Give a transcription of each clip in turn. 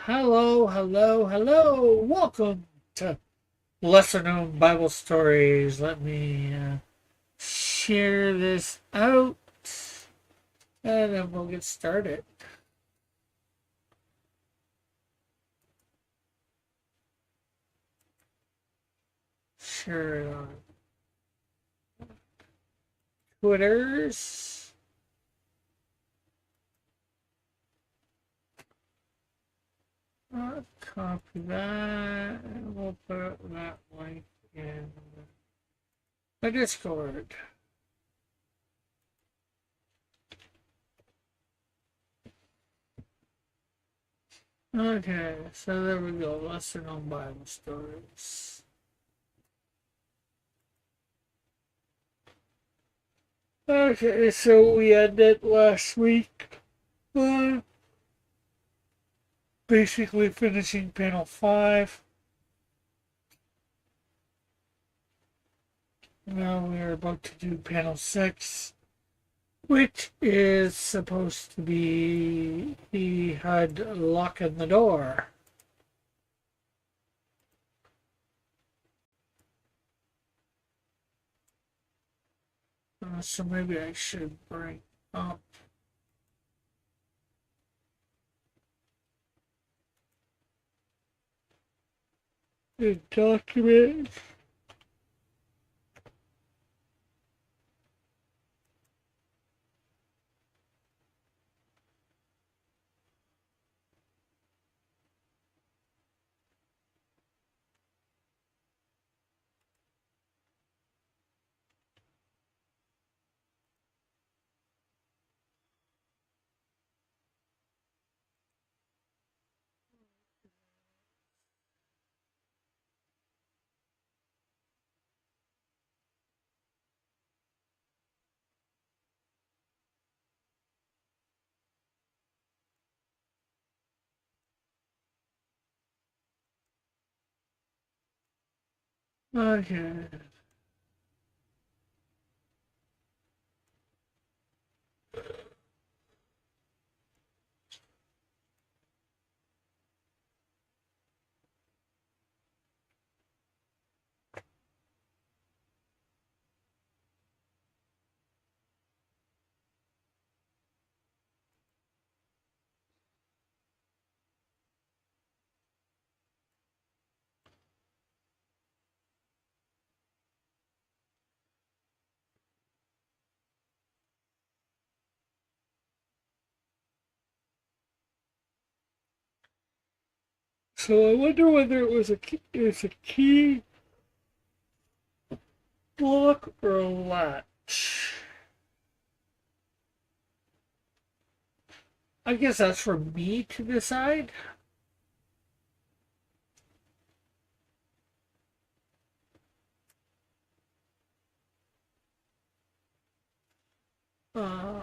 Hello, hello, hello. Welcome to Lesser Known Bible Stories. Let me share this out and then we'll get started. Share it on Twitters. Copy that and we'll put that link in the Discord. Okay, so there we go. Lesser Known Bible Stories. Okay, so we ended last week. Uh, Basically finishing panel 5. Now we are about to do panel 6, which is supposed to be the HUD locking the door. So maybe I should bring up the document. Okay. So I wonder whether it's a key block or a latch. I guess that's for me to decide. Uh,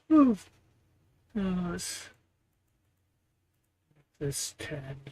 hmm. This 10.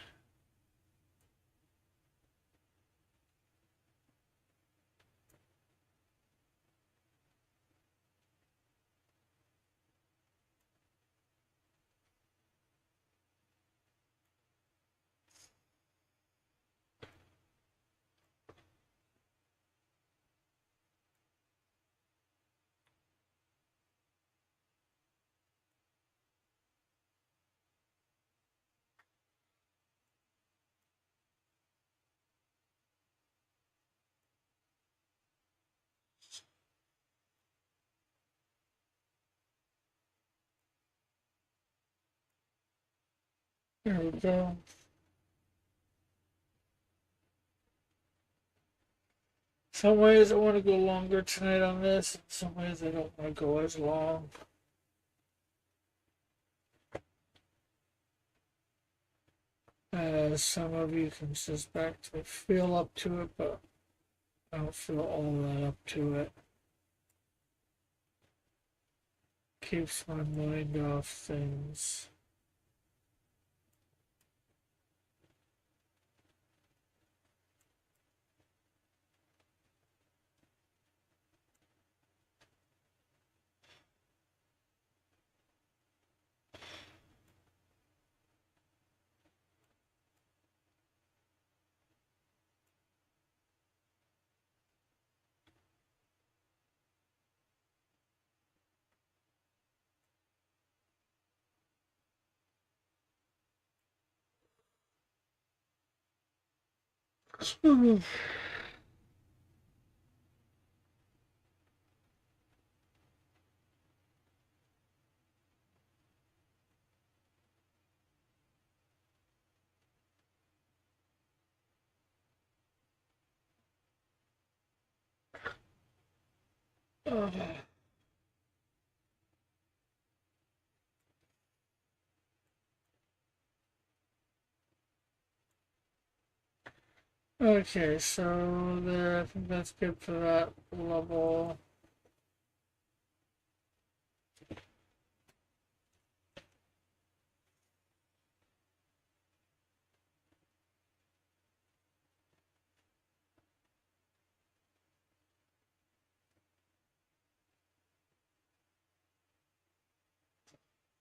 There we go. Some ways I want to go longer tonight on this, and some ways I don't want to go as long. As some of you can suspect, I feel up to it, but I don't feel all that up to it. Keeps my mind off things. Okay, so there, I think that's good for that level.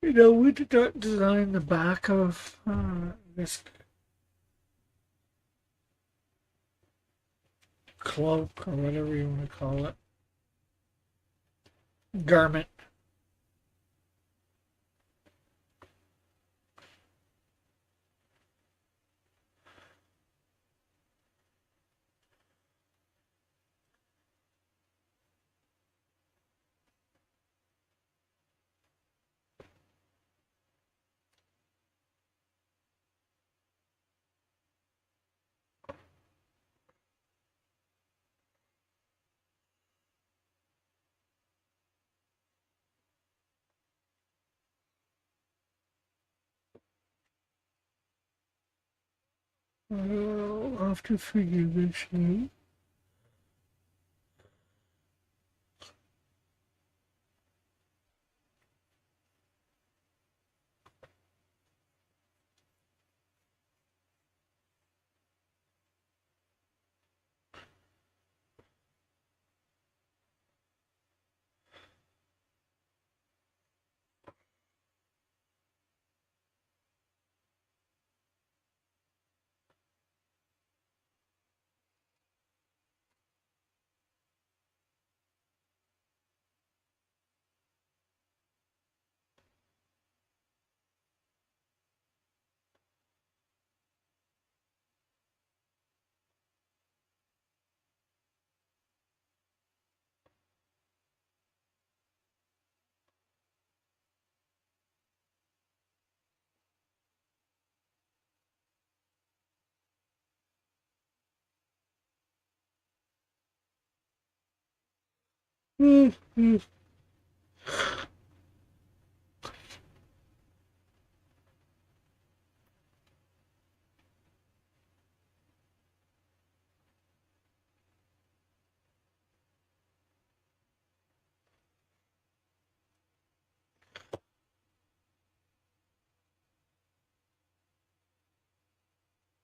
You know, we did not design the back of this cloak or whatever you want to call it. Garment. I'll have to figure this out.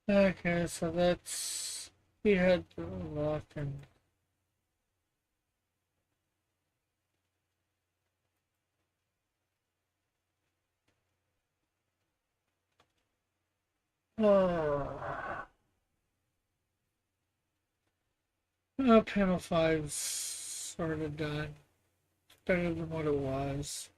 Okay, so that's we had to lock and panel five's sort of done. It's better than what it was.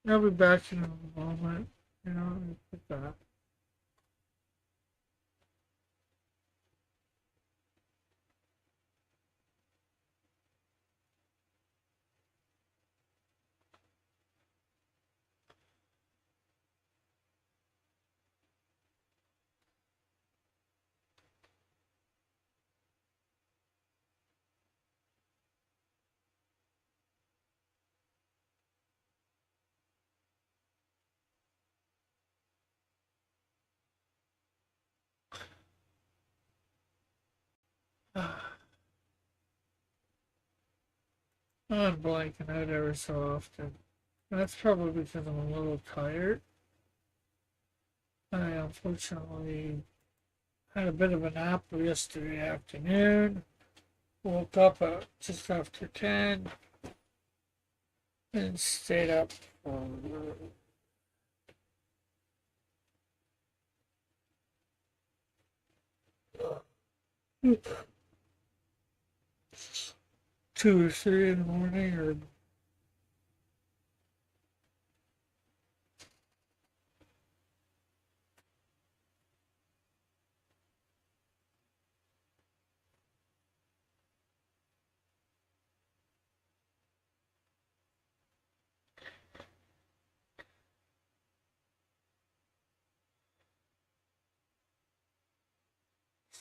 I'll be back in a moment. You know, put that. I'm blanking out ever so often. That's probably because I'm a little tired. I unfortunately had a bit of a nap yesterday afternoon. Woke up at just after 10 and stayed up for 2 or 3 in the morning, or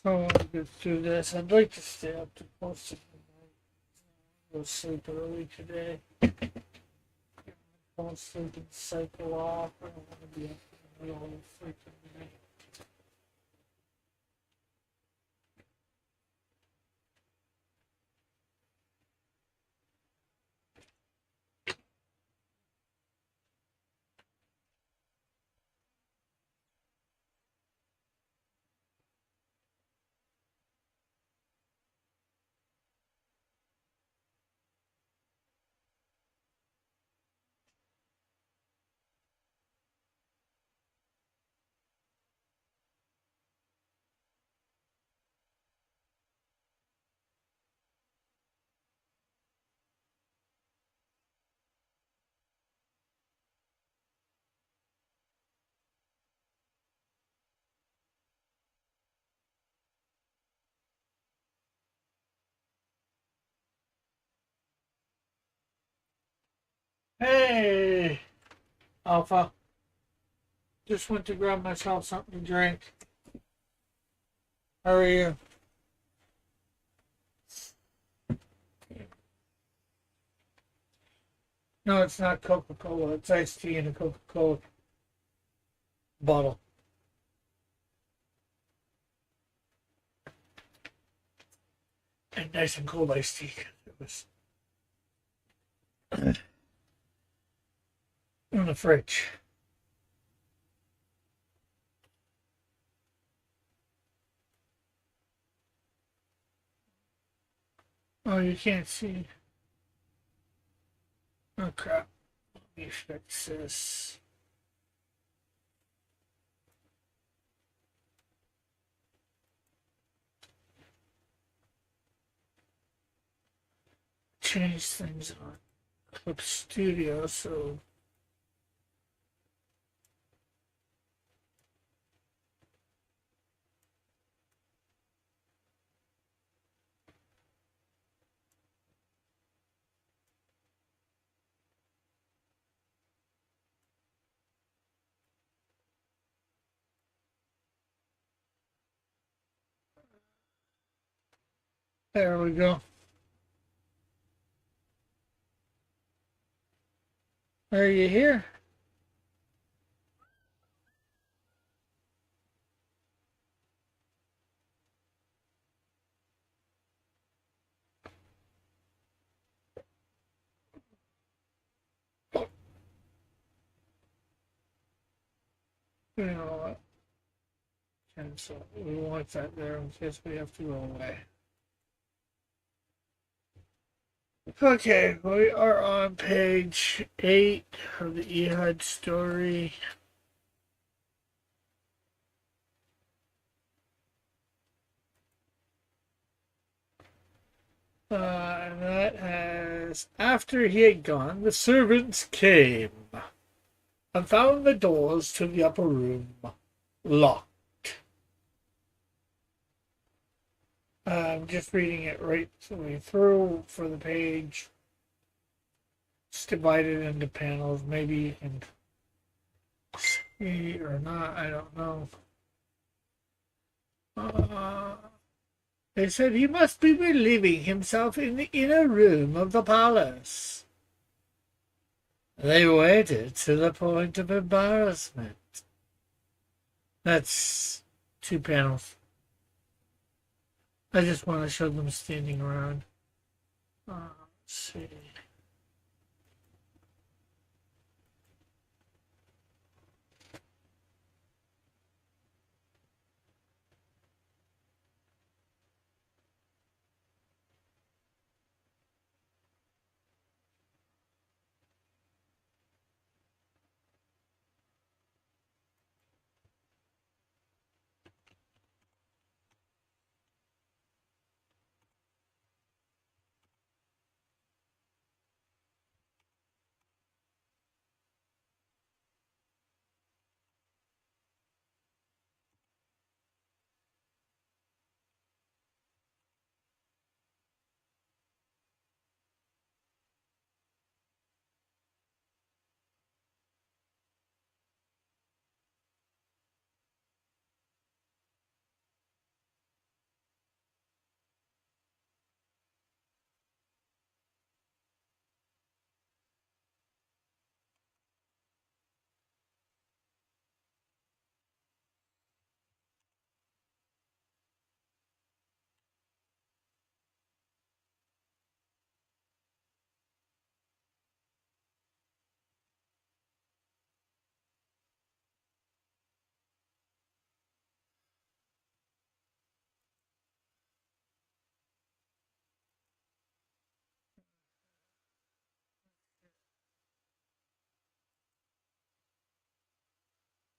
so I want to get through this. I'd like to stay up to close to midnight. Go sleep early today. Go sleep and cycle off. I don't want to be up in the middle of the freaking night. Hey, Alpha. Just went to grab myself something to drink. How are you? No, it's not Coca Cola. It's iced tea in a Coca Cola bottle. And nice and cold iced tea. It was in the fridge. Oh, you can't see. Oh, crap. Let me fix this. Change things on Clip Studio so there we go. Are you here? You know what? Cancel. We want that there in case we have to go away. Okay, we are on page 8 of the Ehud story. And that has, after he had gone, the servants came and found the doors to the upper room locked. I'm just reading it right through for the page. It's divided into panels. Maybe you can see or not. I don't know. They said he must be relieving himself in the inner room of the palace. They waited to the point of embarrassment. That's 2 panels. I just want to show them standing around. Let's see.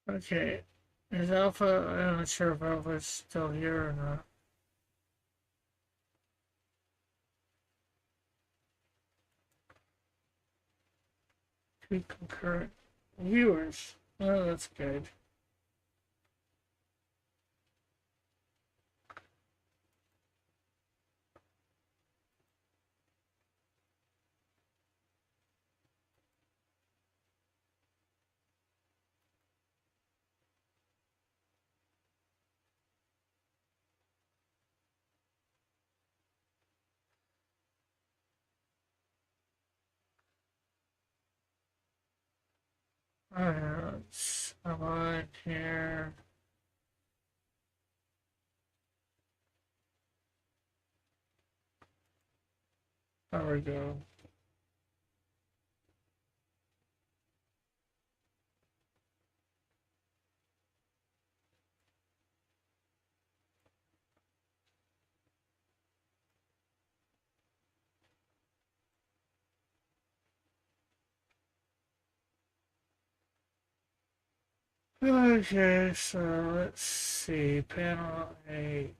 Okay. Is Alpha? I'm not sure if Alpha's still here or not. Two concurrent viewers. Oh, that's good. Alright, let's come on here. There we go. Okay, so let's see. Panel 8.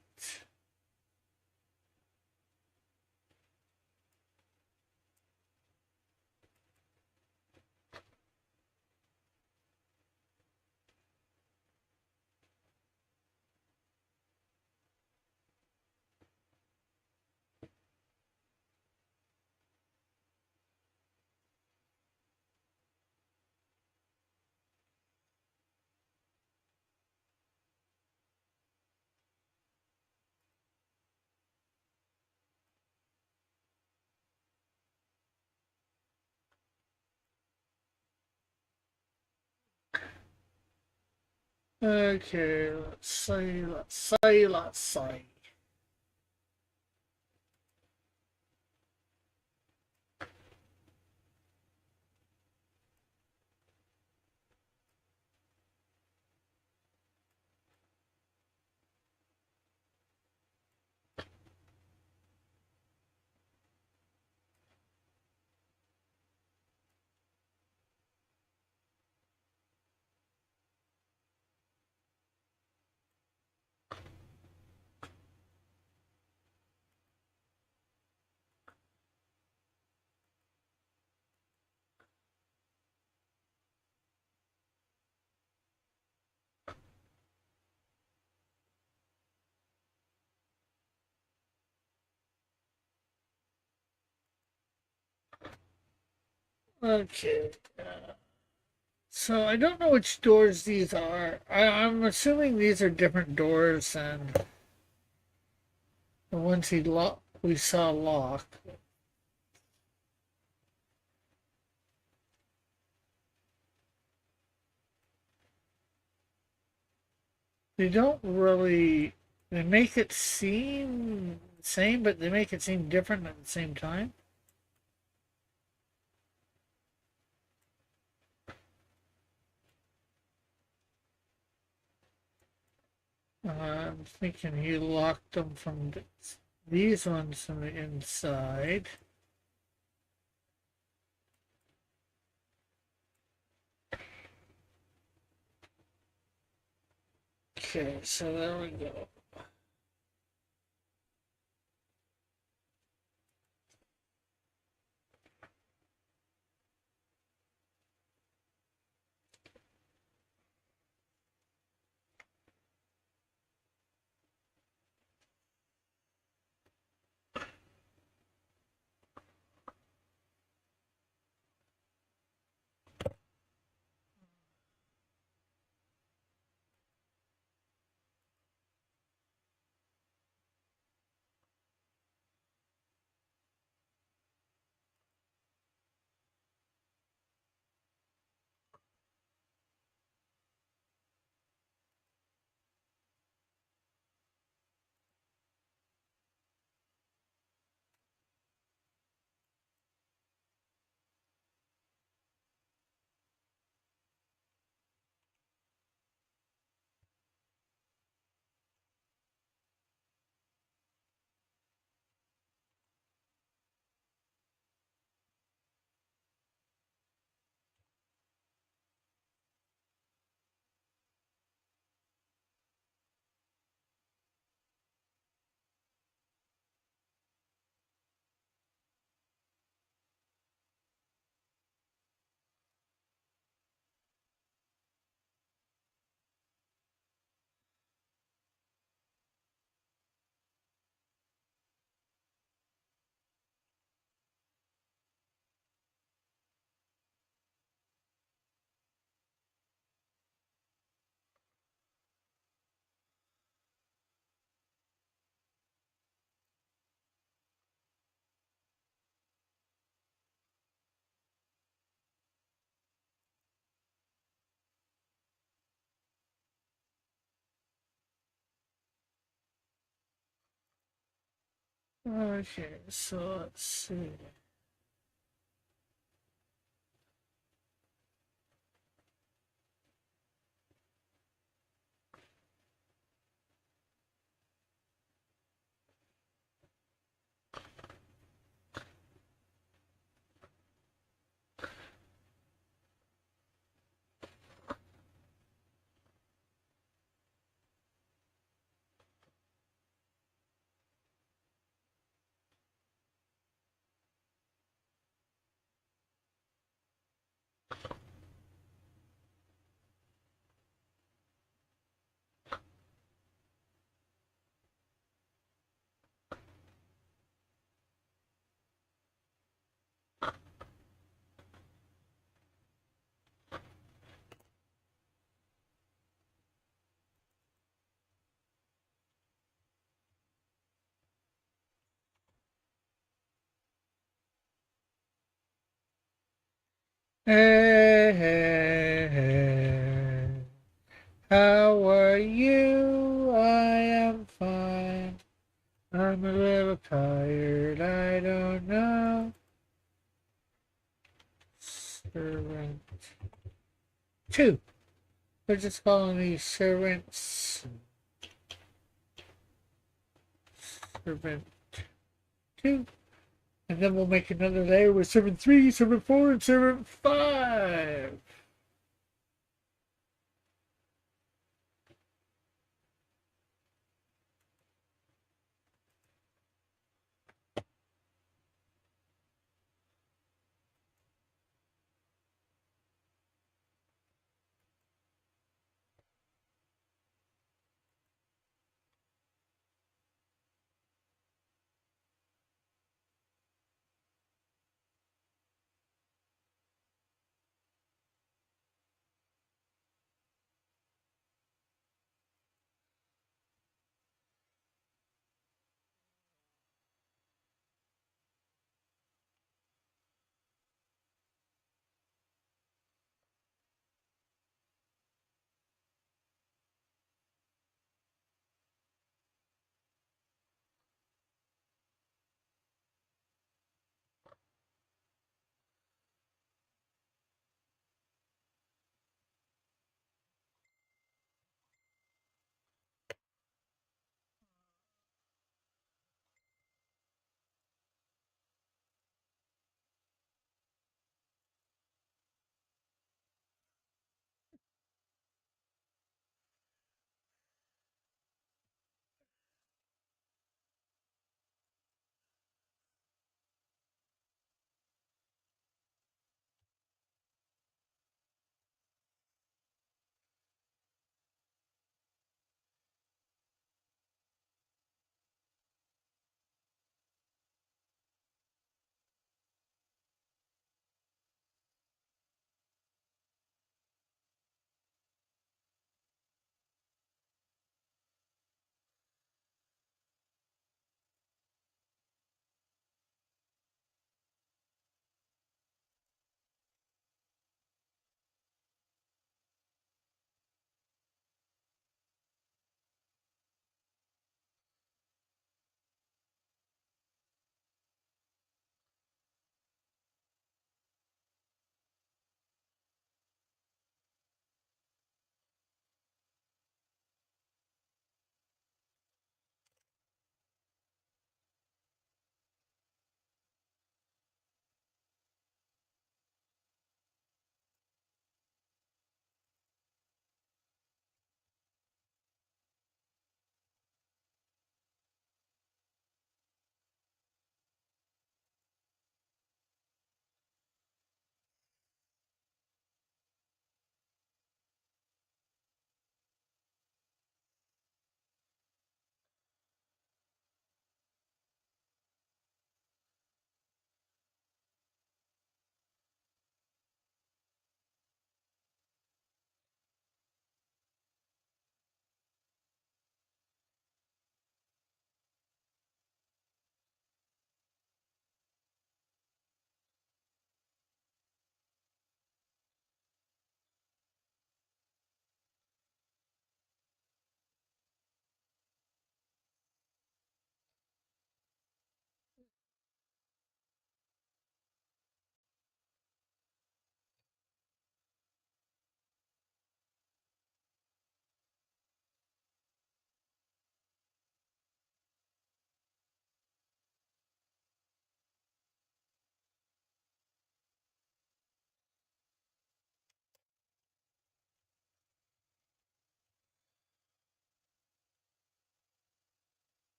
Okay, let's see. Okay. So I don't know which doors these are. I'm assuming these are different doors than the ones we saw lock. They don't really. They make it seem the same, but they make it seem different at the same time. I'm thinking he locked them from these ones from the inside. Okay, so there we go. Okay, so let's see. Hey, hey, hey. How are you? I am fine. I'm a little tired, I don't know. Servant. Two. We're just calling these servants. Servant two. And then we'll make another layer with servant three, servant four, and servant five.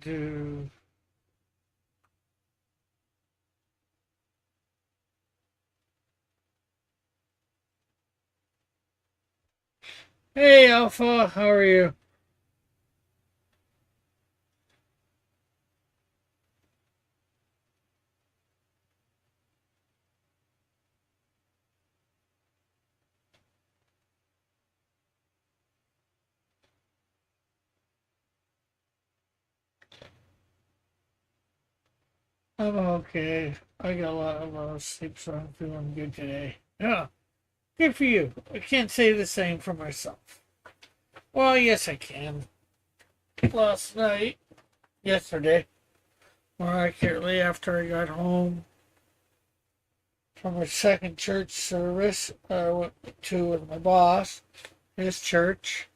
Do. Hey, Alpha, how are you? I'm okay. I got a lot of sleep, so I'm feeling good today. Yeah, good for you. I can't say the same for myself. Well, yes, I can. Last night, yesterday, more accurately, after I got home from a second church service I went to with my boss, his church.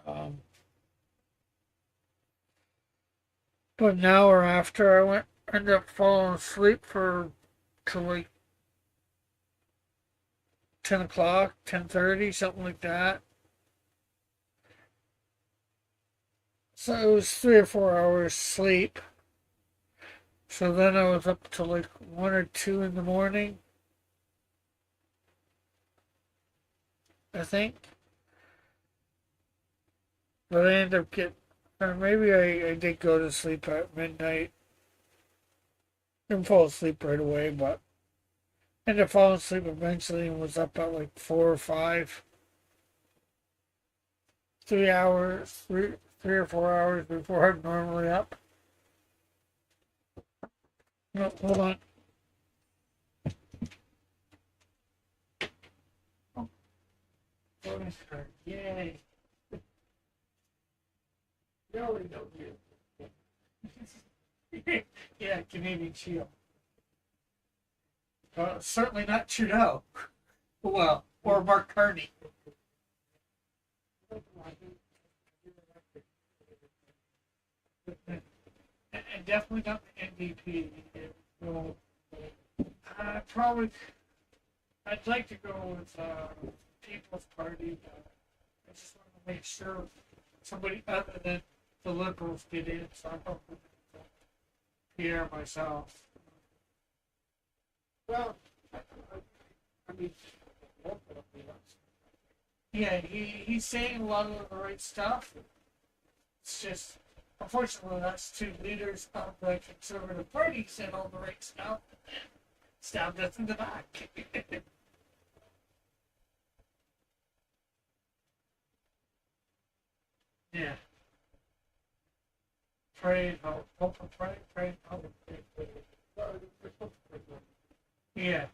Um, but an hour after, ended up falling asleep for till like 10 o'clock, 10:30, something like that. So it was 3 or 4 hours sleep. So then I was up till like 1 or 2 in the morning, I think. But I ended up getting, or maybe I did go to sleep at midnight. Didn't fall asleep right away, but ended up falling asleep eventually and was up at like 4 or 5. 3 hours, 3 or 4 hours before I'm normally up. No, hold on. Oh, yay. No, we don't do. Yeah, Canadian Shield. Certainly not Trudeau. Well, or Mark Carney. And definitely not the NDP. Well, probably, I'd like to go with People's Party. I just want to make sure somebody other than the Liberals get in, so I hope Pierre myself. Well, I mean, yeah, he's saying a lot of the right stuff. It's just, unfortunately, that's two leaders of the Conservative Party said all the right stuff. Stabbed us in the back. Yeah. Pray, hope, hope, pray, hope. Yeah.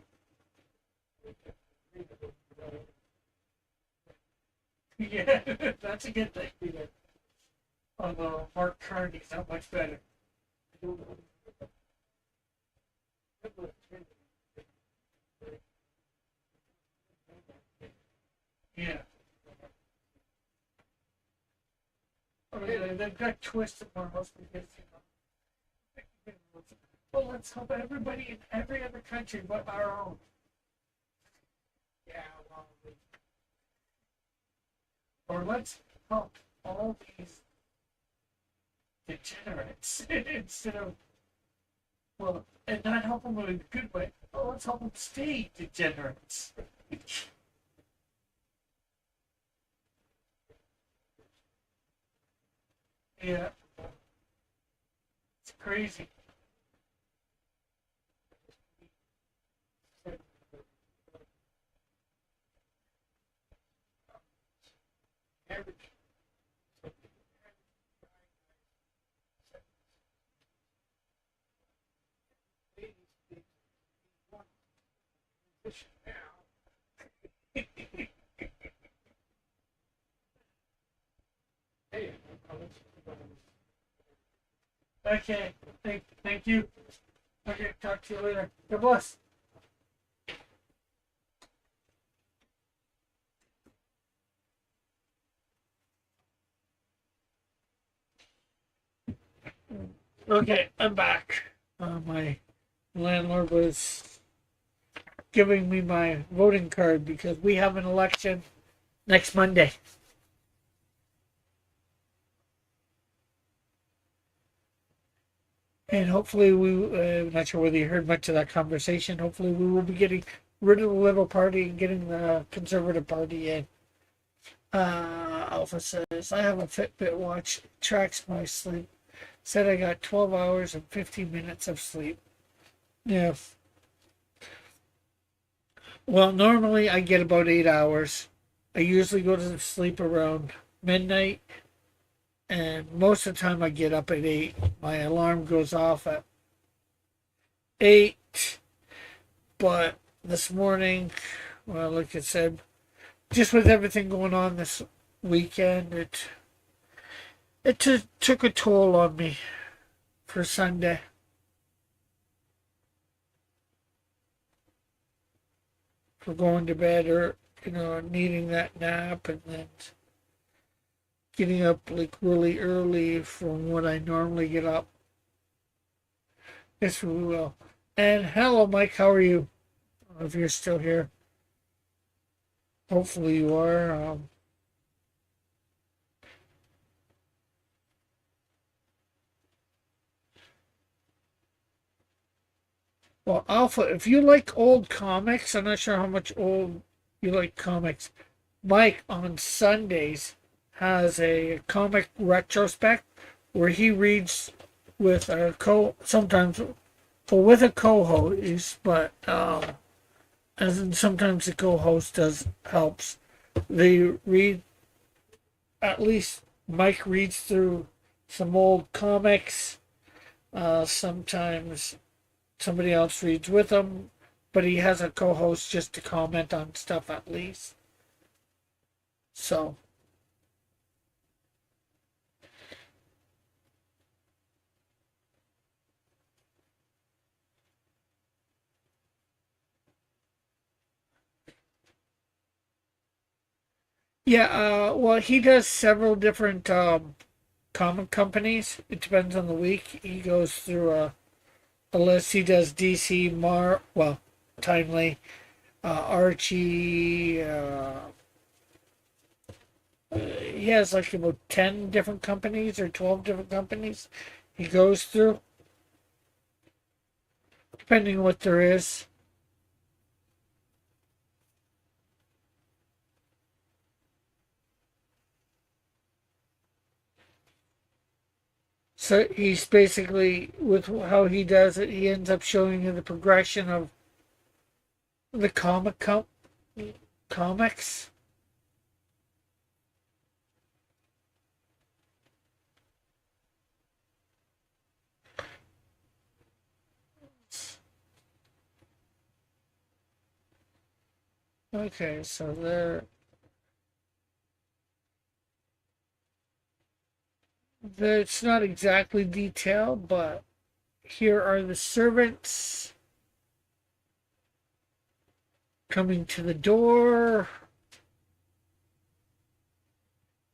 Yeah, that's a good thing. Although Mark Carney's not much better. Yeah. They've got twisted morals because, well, let's help everybody in every other country but our own. Yeah, well, or let's help all these degenerates instead of, well, and not help them in a good way. Oh, let's help them stay degenerates. Yeah, it's crazy. Okay, thank you. Okay, talk to you later. God bless. Okay, I'm back. My landlord was giving me my voting card because we have an election next Monday. And hopefully, I'm not sure whether you heard much of that conversation. Hopefully, we will be getting rid of the Liberal Party and getting the Conservative Party in. Alpha says, I have a Fitbit watch, tracks my sleep. Said I got 12 hours and 15 minutes of sleep. Yeah. Well, normally I get about 8 hours. I usually go to sleep around midnight, and most of the time I get up at 8. My alarm goes off at 8, but this morning, well, like I said, just with everything going on this weekend, it took a toll on me for Sunday. For going to bed or needing that nap and then getting up like really early from what I normally get up. Yes, we will. And hello, Mike. How are you? I don't know if you're still here. Hopefully you are. Well, Alpha, if you like old comics, I'm not sure how much old you like comics. Mike on Sundays has a comic retrospect where he reads with a sometimes well with a co-host, but as in sometimes the co-host does helps. They read at least Mike reads through some old comics. Sometimes somebody else reads with him, but he has a co-host just to comment on stuff at least. So yeah, well, he does several different comic companies. It depends on the week. He goes through a list. He does DC, well, Timely, Archie. He has like about 10 different companies or 12 different companies he goes through, depending on what there is. So he's basically, with how he does it, he ends up showing you the progression of the comics. Okay, so it's not exactly detailed, but here are the servants coming to the door.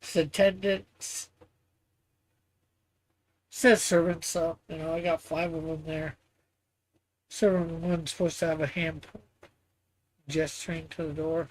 It's attendants. Says servants, so I got 5 of them there. Servant one's supposed to have a hand gesturing to the door.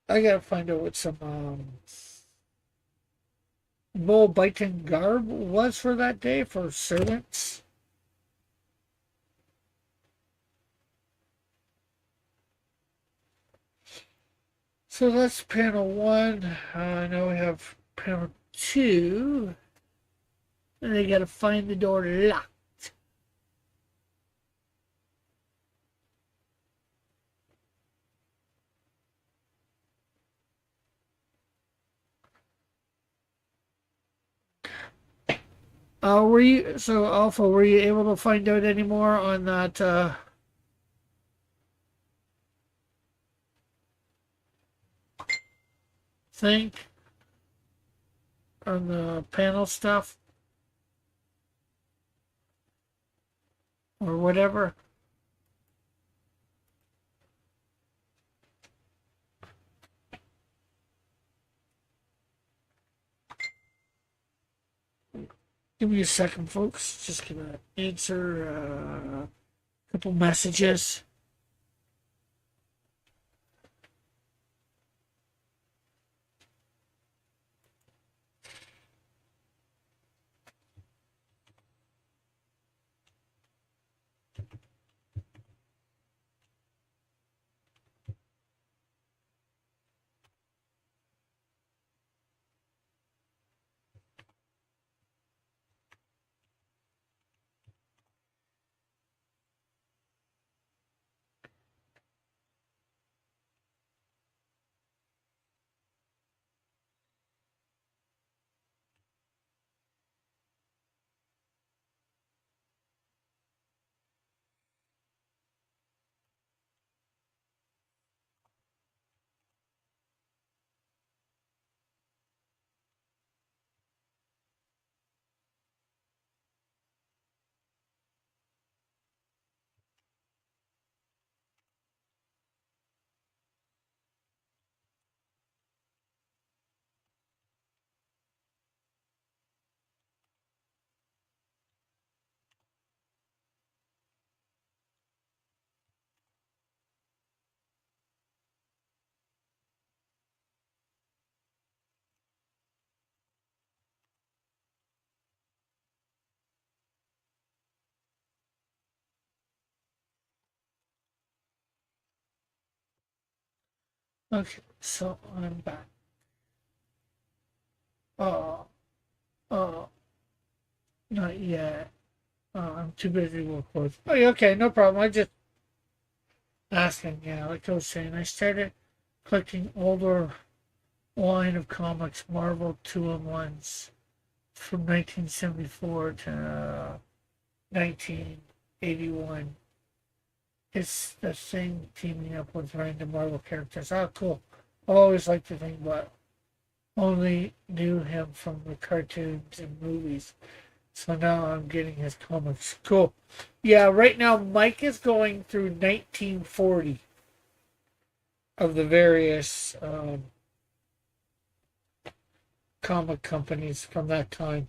I gotta find out what some Moabite garb was for that day for servants. So that's panel one. Now we have panel two. And they gotta find the door locked. Were you so Alpha? Were you able to find out any more on that thing on the panel stuff or whatever? Give me a second, folks. Just gonna answer a couple messages. Okay, so I'm back. Oh, oh, not yet. I'm too busy with work. Oh, yeah, okay, no problem. I just asking. Yeah, like I was saying, I started collecting older line of comics, Marvel 2-in-1s from 1974 to 1981. It's the thing teaming up with random Marvel characters. Oh, cool. I always liked to think, but only knew him from the cartoons and movies. So now I'm getting his comics. Cool. Yeah, right now Mike is going through 1940 of the various comic companies from that time.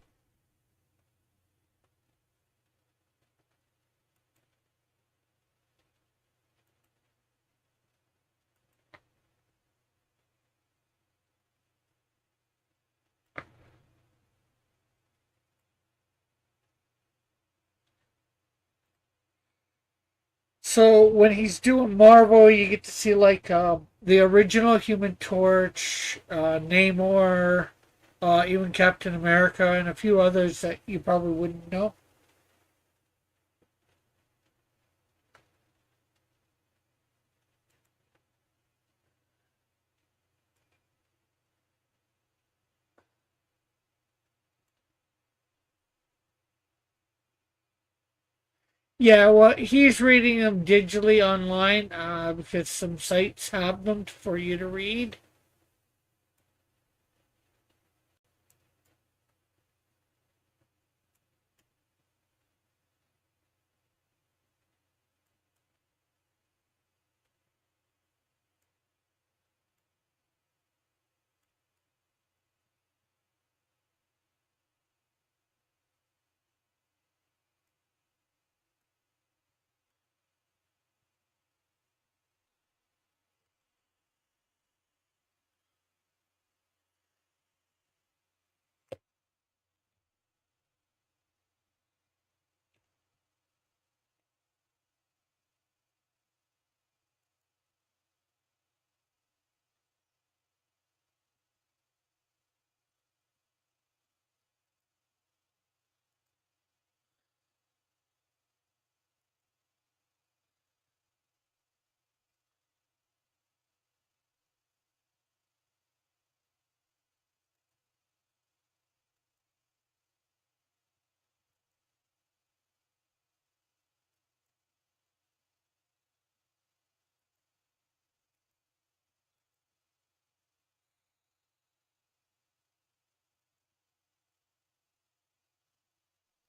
So when he's doing Marvel, you get to see like the original Human Torch, Namor, even Captain America, and a few others that you probably wouldn't know. Yeah, well, he's reading them digitally online because some sites have them for you to read.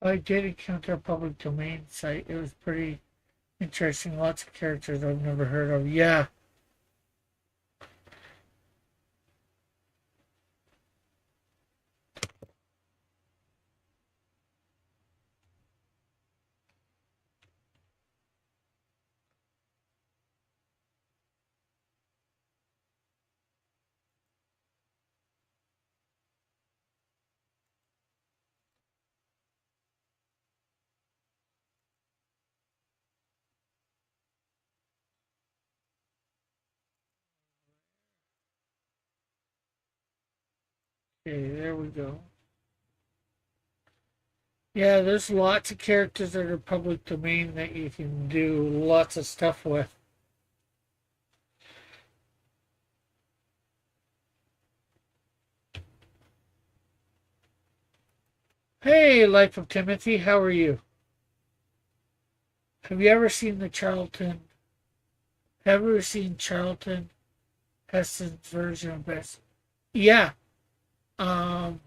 I did encounter a public domain site. It was pretty interesting. Lots of characters I've never heard of. Yeah. Okay, there we go. Yeah, there's lots of characters that are public domain that you can do lots of stuff with. Hey, Life of Timothy, how are you? Have you ever seen the Charlton? Have you ever seen Charlton Heston's version of Best? Yeah. Um,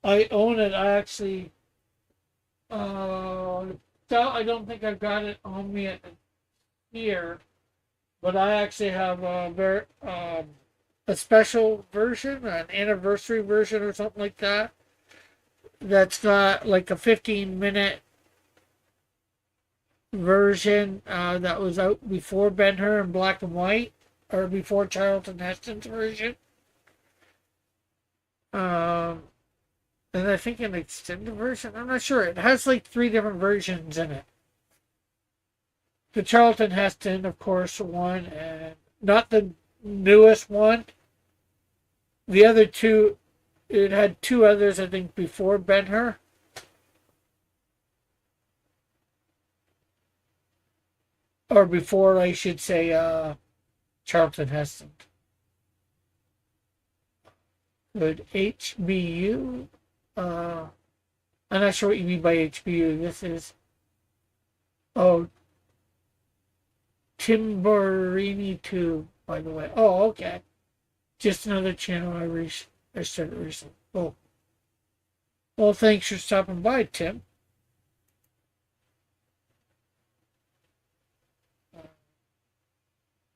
I own it. I actually, uh, I don't think I've got it on me here, but I actually have a special version, an anniversary version or something like that. That's got like a 15-minute version that was out before Ben-Hur in black and white, or before Charlton Heston's version. Um, and I think an extended version. I'm not sure. It has like three different versions in it. The Charlton Heston, of course, one, and not the newest one. The other two, it had two others, I think, before Ben-Hur. Or before, I should say, Charlton Heston. Good. HBU. I'm not sure what you mean by HBU. This is, oh, Timborini 2, by the way. Oh, okay. Just another channel I started recently. Oh, well, thanks for stopping by, Tim.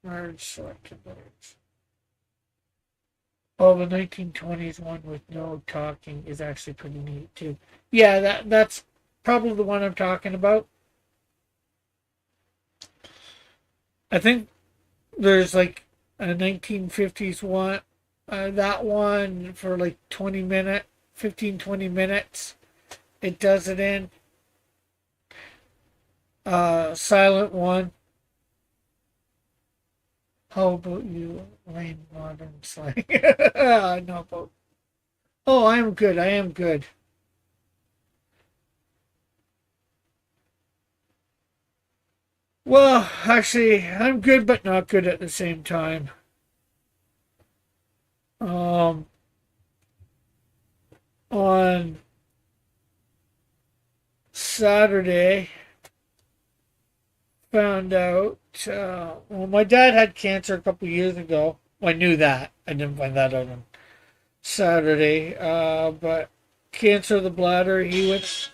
Merge selected words. Oh, the 1920s one with no talking is actually pretty neat too. Yeah, that's probably the one I'm talking about. I think there's like a 1950s one, that one for like 15, 20 minutes. It does it in. Silent one. How about you, Lane Modern Slang? No, but oh, I am good. I am good. Well, actually, I'm good, but not good at the same time. Um, on Saturday, found out. Well, my dad had cancer a couple years ago. Well, I knew that. I didn't find that out on Saturday. But cancer of the bladder. He went.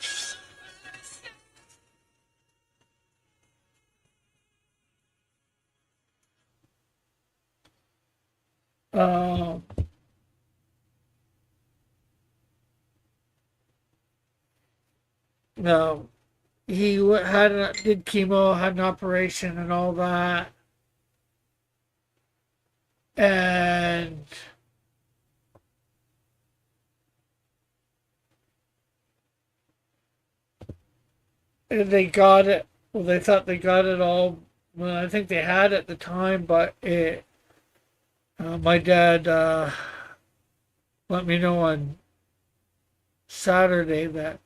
Uh, no, did chemo, had an operation, and all that, and they got it. Well, they thought they got it all. Well, I think they had it at the time, but my dad let me know on Saturday that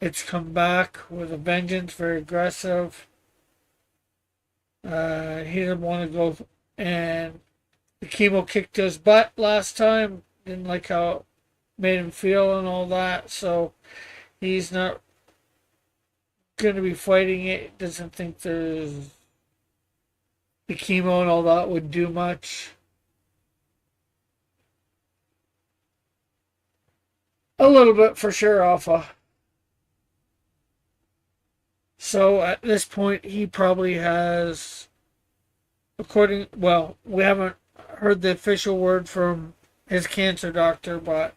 it's come back with a vengeance, very aggressive. He didn't want to go, and the chemo kicked his butt last time. Didn't like how it made him feel and all that, so he's not going to be fighting it. Doesn't think there's the chemo and all that would do much. A little bit for sure, Alpha. So at this point, he probably has, well, we haven't heard the official word from his cancer doctor, but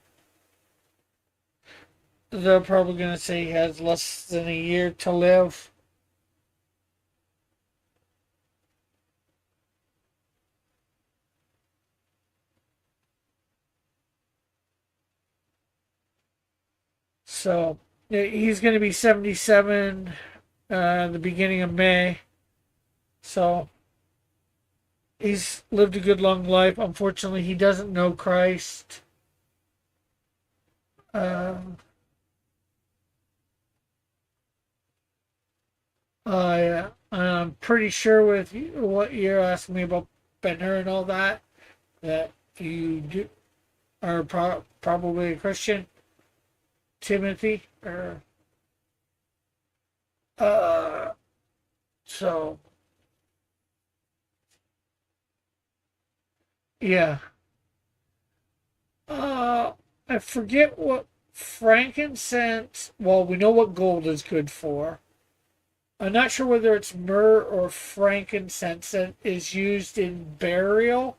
they're probably going to say he has less than a year to live. So he's going to be 77 the beginning of May. So he's lived a good long life. Unfortunately, he doesn't know Christ. Um, I'm pretty sure with what you're asking me about Ben-Hur and all that, that you are probably a Christian, Timothy, or uh, so yeah. Uh, I forget what frankincense. Well, we know what gold is good for. I'm not sure whether it's myrrh or frankincense that is used in burial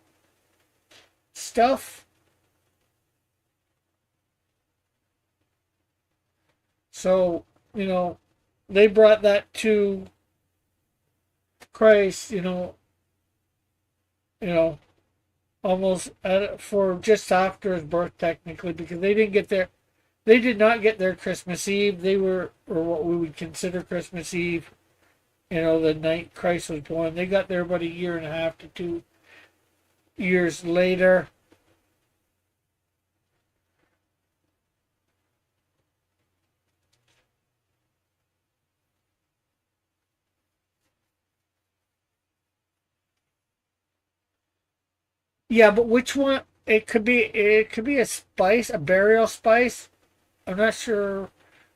stuff. So, you know, they brought that to Christ, you know, almost for just after his birth, technically, because they did not get their Christmas Eve. They were, or what we would consider Christmas Eve, the night Christ was born. They got there about a year and a half to 2 years later. Yeah, but which one? It could be a spice, a burial spice. I'm not sure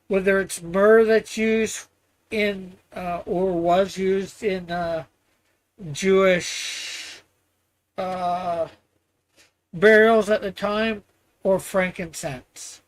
whether it's myrrh that's used in or was used in Jewish uh, burials at the time, or frankincense.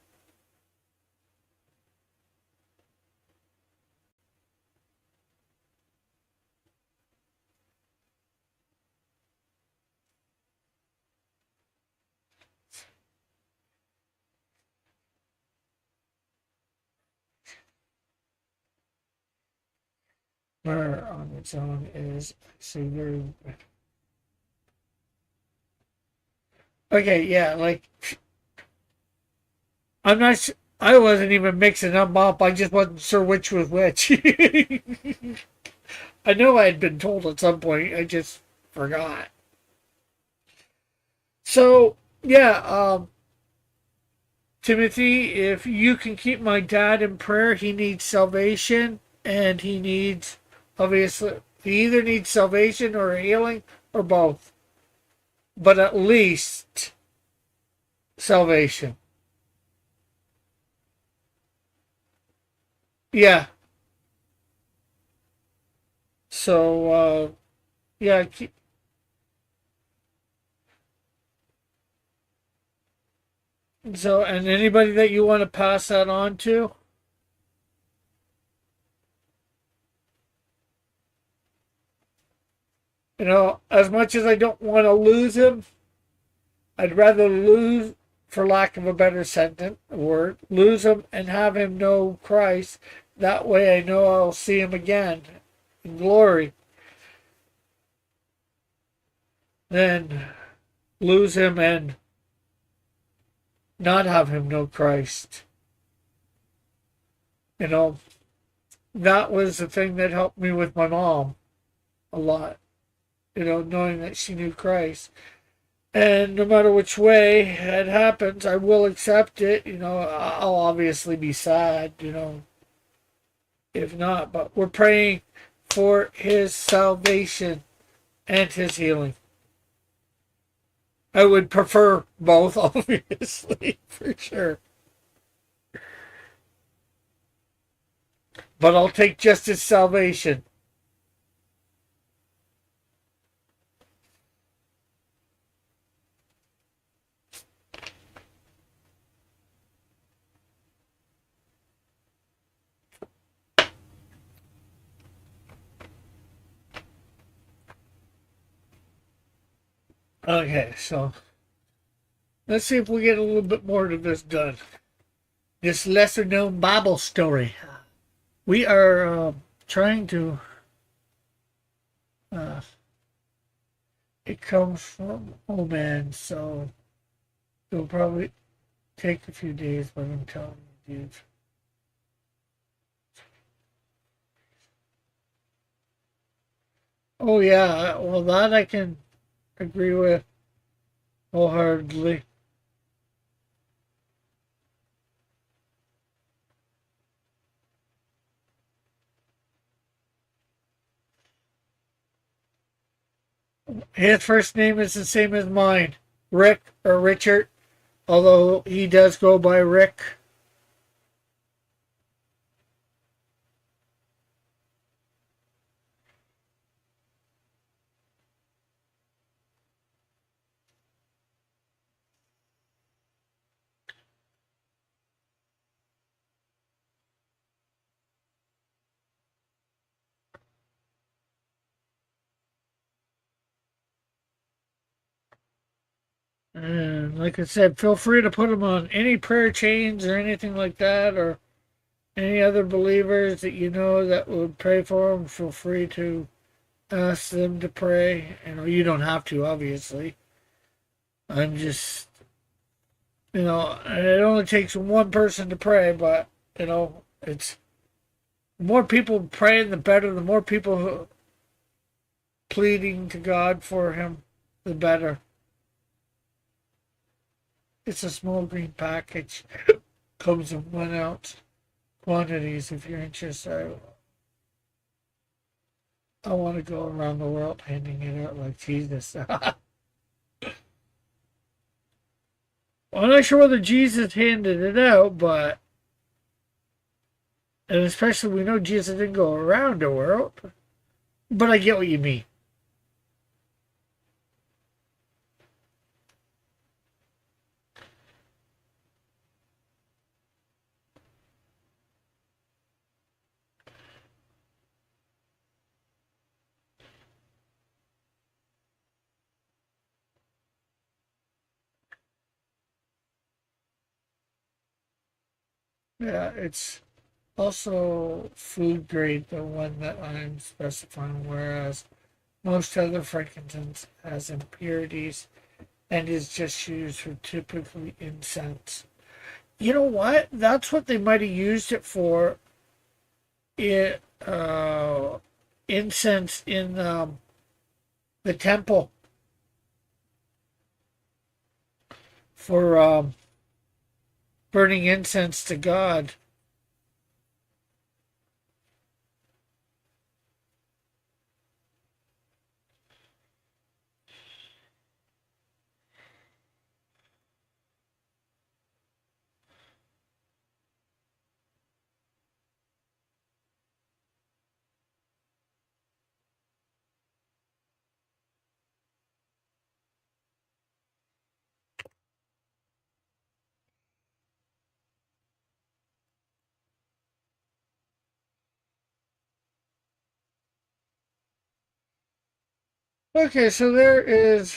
Myrrh on its own is actually very okay. Yeah, like I'm not. I wasn't even mixing them up. I just wasn't sure which was which. I know I had been told at some point. I just forgot. So yeah, Timothy, if you can keep my dad in prayer, he needs salvation, and he needs, obviously, he either needs salvation or healing or both, but at least salvation. Yeah. So yeah. So, and anybody that you want to pass that on to, as much as I don't want to lose him, I'd rather lose, for lack of a better sentence word, lose him and have him know Christ. That way I know I'll see him again in glory. Then lose him and not have him know Christ. You know, that was the thing that helped me with my mom a lot. Knowing that she knew Christ. And no matter which way it happens, I will accept it. I'll obviously be sad, if not. But we're praying for his salvation and his healing. I would prefer both, obviously, for sure. But I'll take just his salvation. Okay, so let's see if we get a little bit more of this done. This lesser known Bible story. We are trying to, uh, it comes from Oman, so it'll probably take a few days, but I'm telling you, dude. Oh, yeah, well, that I can agree with wholeheartedly. His first name is the same as mine, Rick or Richard, although he does go by Rick. And like I said, feel free to put them on any prayer chains or anything like that, or any other believers that you know that would pray for them. Feel free to ask them to pray. You don't have to, obviously. I'm just, it only takes one person to pray, but, it's the more people praying, the better. The more people pleading to God for him, the better. It's a small green package. Comes in 1 ounce quantities if you're interested. I want to go around the world handing it out like Jesus. I'm not sure whether Jesus handed it out, but and especially we know Jesus didn't go around the world. But I get what you mean. Yeah, it's also food grade, the one that I'm specifying, whereas most other frankincense has impurities and is just used for typically incense. You know what? That's what they might have used it for. It incense in the temple for burning incense to God. Okay, so there is.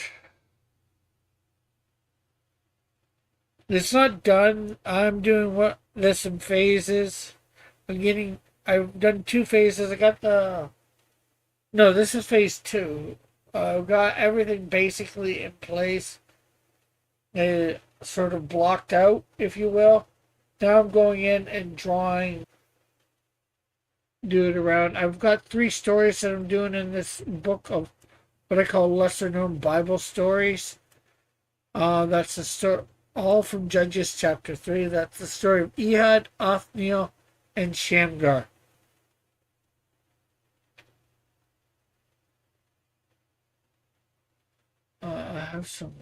It's not done. I'm doing what this in phases. I'm getting. I've done 2 phases. I got the. No, this is phase two. I've got everything basically in place. Sort of blocked out, if you will. Now I'm going in and drawing, do it around. I've got 3 stories that I'm doing in this book of what I call lesser known Bible stories. That's the story, all from Judges chapter 3. That's the story of Ehud, Othniel, and Shamgar. I have some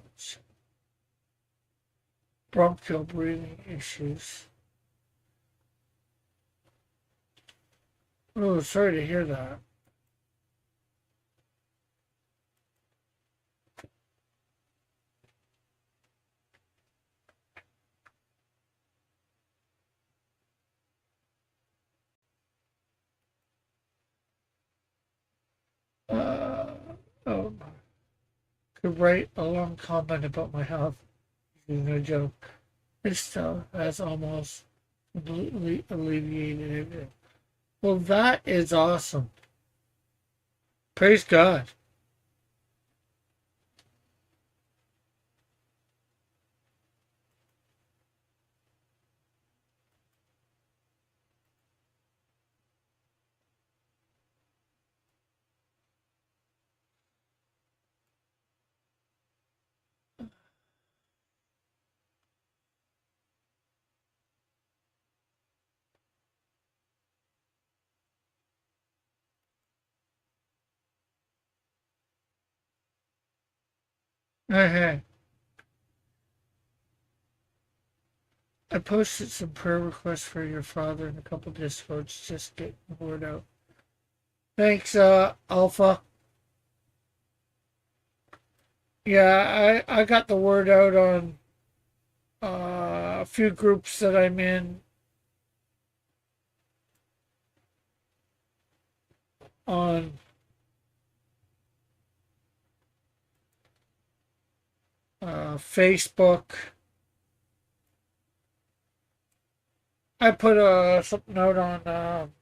bronchial breathing issues. Oh, sorry to hear that. Uh, oh, to write a long comment about my health. No joke. This stuff has almost completely alleviated it. Well, that is awesome. Praise God. Hey, I posted some prayer requests for your father in a couple discords, just getting the word out. Thanks, Alpha. Yeah, I got the word out on a few groups that I'm in on Facebook. I put something out on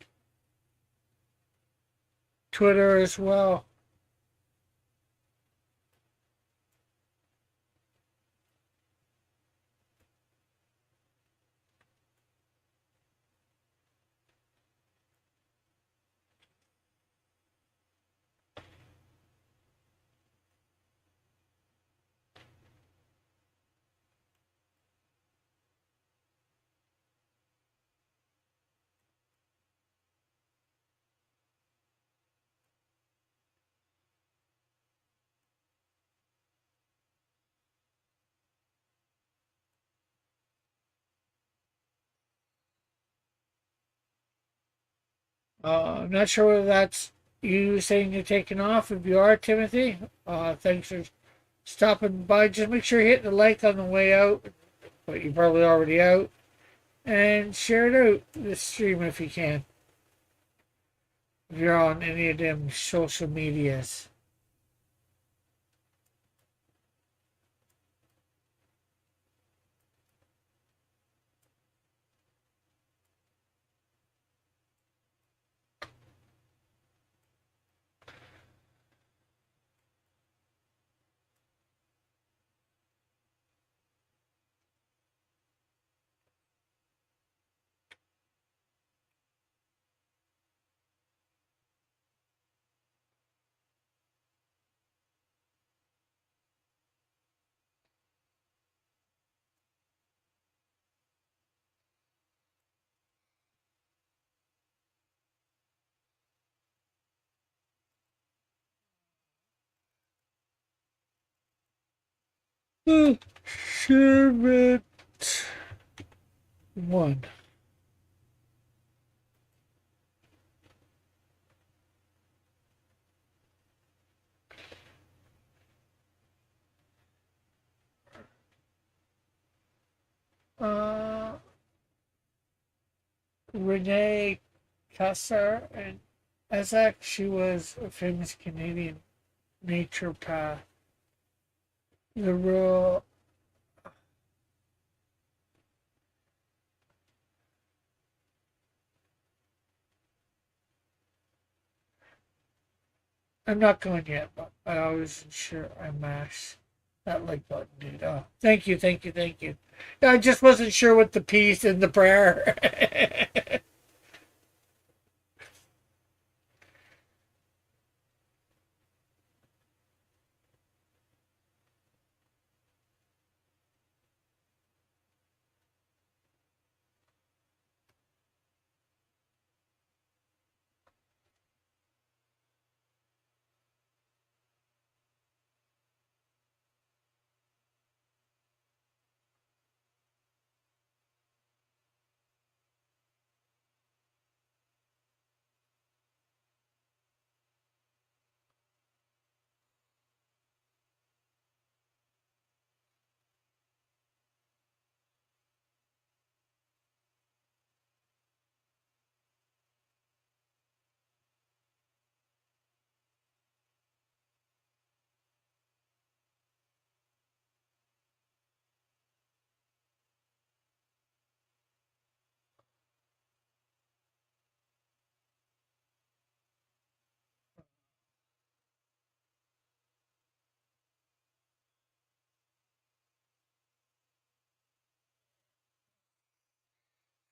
Twitter as well. I'm not sure whether that's you saying you're taking off. If you are, Timothy, thanks for stopping by. Just make sure you hit the like on the way out, but you're probably already out. And share it out, this stream, if you can. If you're on any of them social medias. Share it. One. Uh, Renee Cassar and Isaac, she was a famous Canadian naturopath. The real I'm not going yet, but I always ensure I mash that like button, dude. Oh, thank you, thank you, thank you. I just wasn't sure what the peace and the prayer.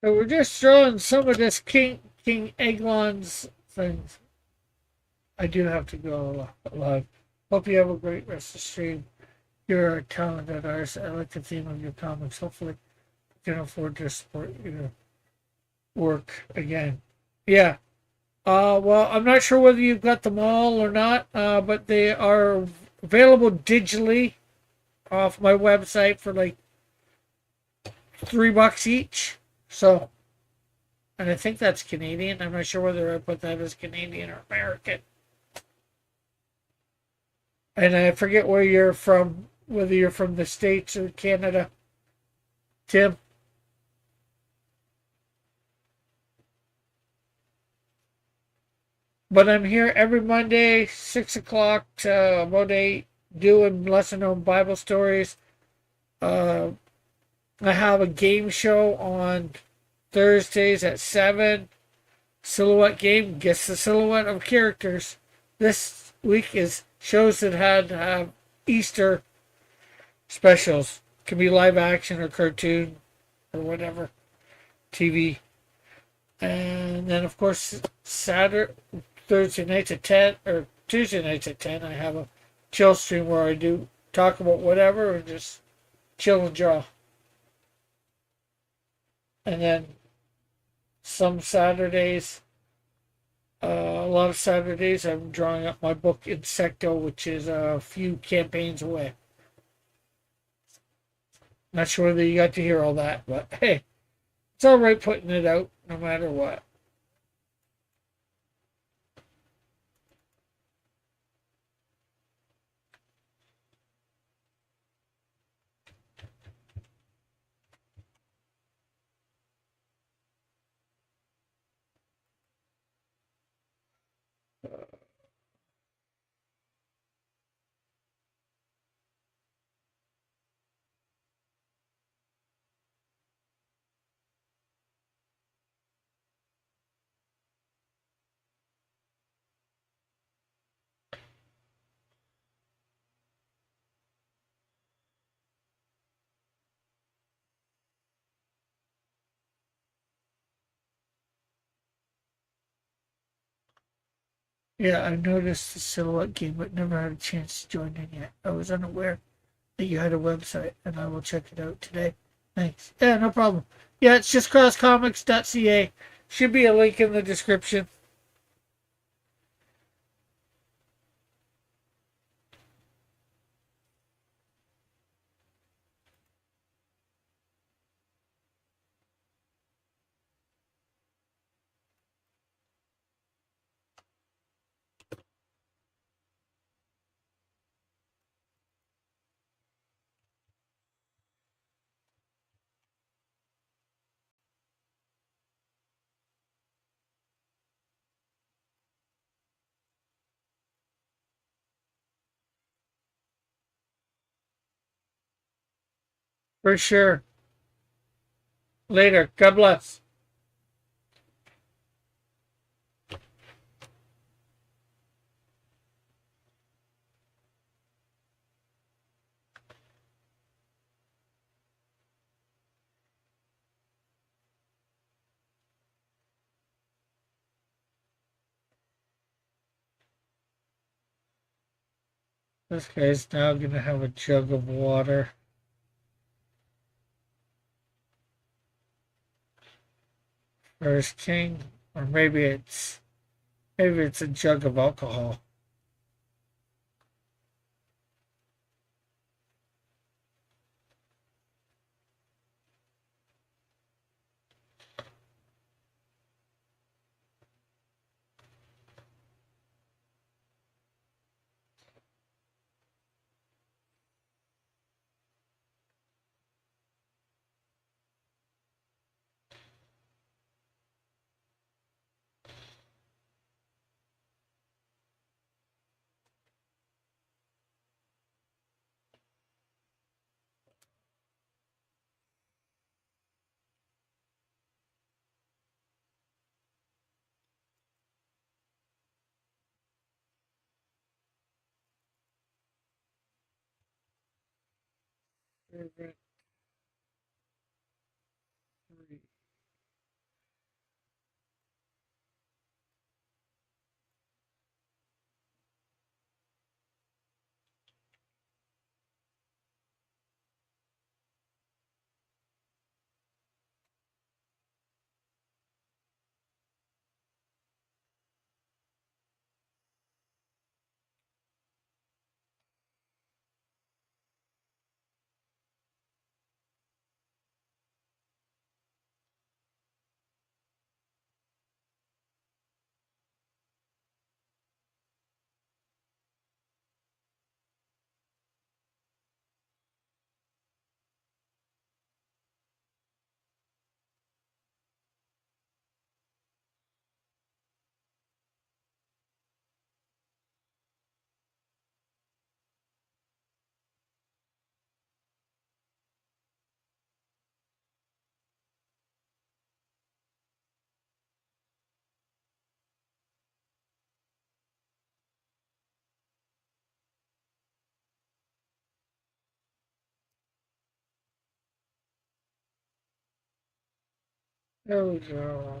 So we're just throwing some of this King Eglon's things. I do have to go live. Hope you have a great rest of the stream. You're a talented artist. I like the theme of your comics. Hopefully you can afford to support your work again. Yeah. Well, I'm not sure whether you've got them all or not, but they are available digitally off my website for like $3 each. So, and I think that's Canadian. I'm not sure whether I put that as Canadian or American. And I forget where you're from, whether you're from the States or Canada, Tim. But I'm here every Monday, 6 o'clock to about 8, doing lesser known Bible stories. Uh, I have a game show on Thursdays at 7. Silhouette game, guess the silhouette of characters. This week is shows that had have Easter specials. Can be live action or cartoon or whatever. TV. And then of course Thursday nights at 10 or Tuesday nights at 10 I have a chill stream where I do talk about whatever and just chill and draw. And then some Saturdays, a lot of Saturdays, I'm drawing up my book Insecto, which is a few campaigns away. Not sure whether you got to hear all that, but hey, it's all right putting it out no matter what. Yeah, I noticed the silhouette game, but never had a chance to join in yet. I was unaware that you had a website, and I will check it out today. Thanks. Yeah, no problem. Yeah, it's just crosscomics.ca. Should be a link in the description. For sure. Later. God bless. This guy's now going to have a jug of water. First king. Or maybe it's a jug of alcohol. Three. There we go.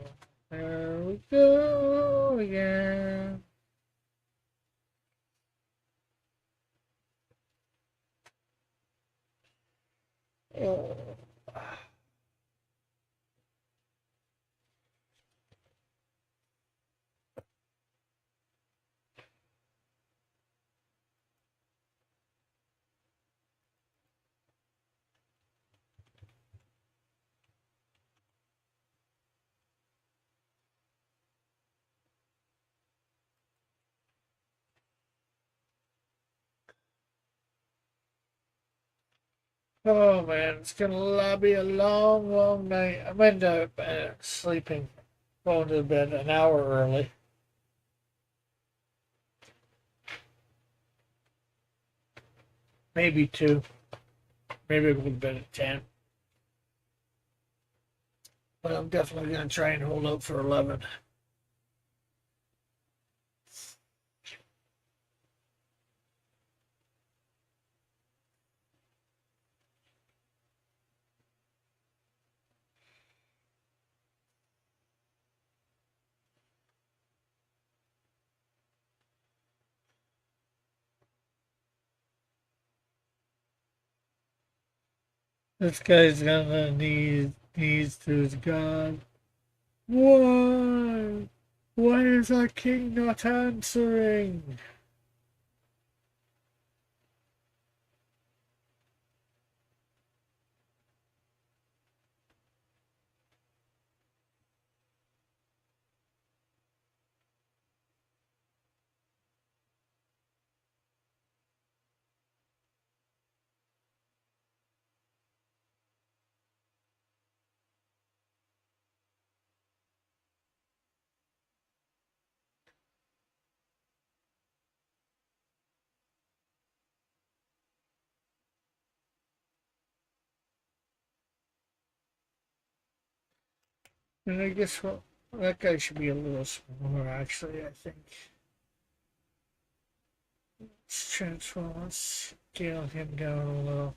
There we go again. Oh. Oh man, it's gonna be a long, long night. I'm end up sleeping, going to bed an hour early. Maybe two. Maybe I'll go to bed at 10. But I'm definitely gonna try and hold out for 11. This guy's gonna needs to his God. Why? Why is our king not answering? And I guess what that guy should be a little smaller actually, I think. Let's transform, let's scale him down a little.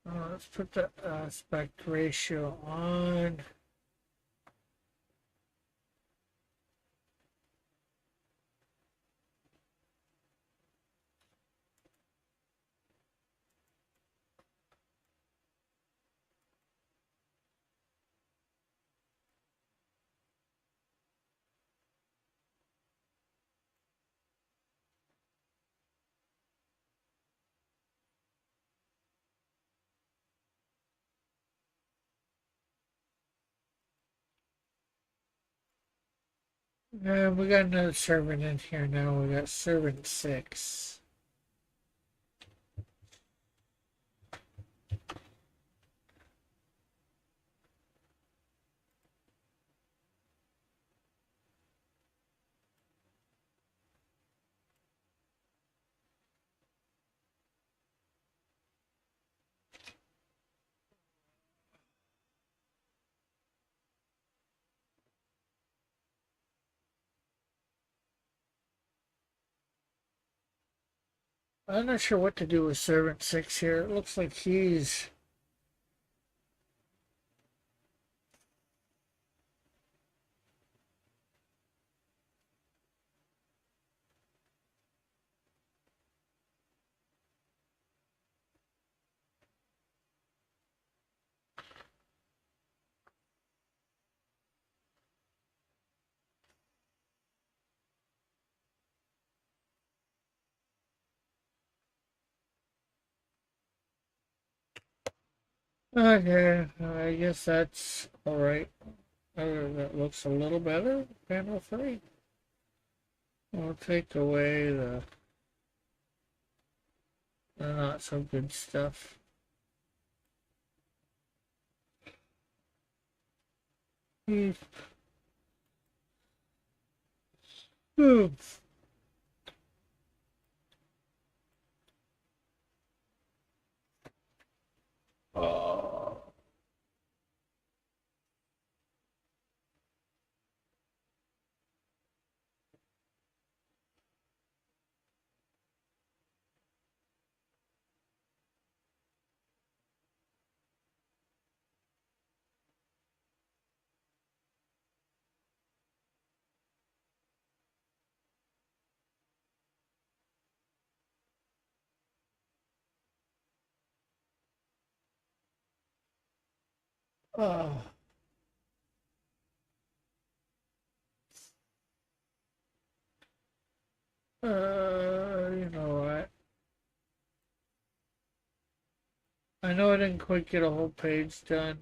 Let's put the aspect ratio on. And we got another servant in here now. We got servant 6. I'm not sure what to do with servant 6 here. It looks like he's okay. I guess that's all right. That looks a little better. Panel 3. We'll take away the not so good stuff. Hmm. Hmm. Oh. Uh, you know what? I know I didn't quite get a whole page done,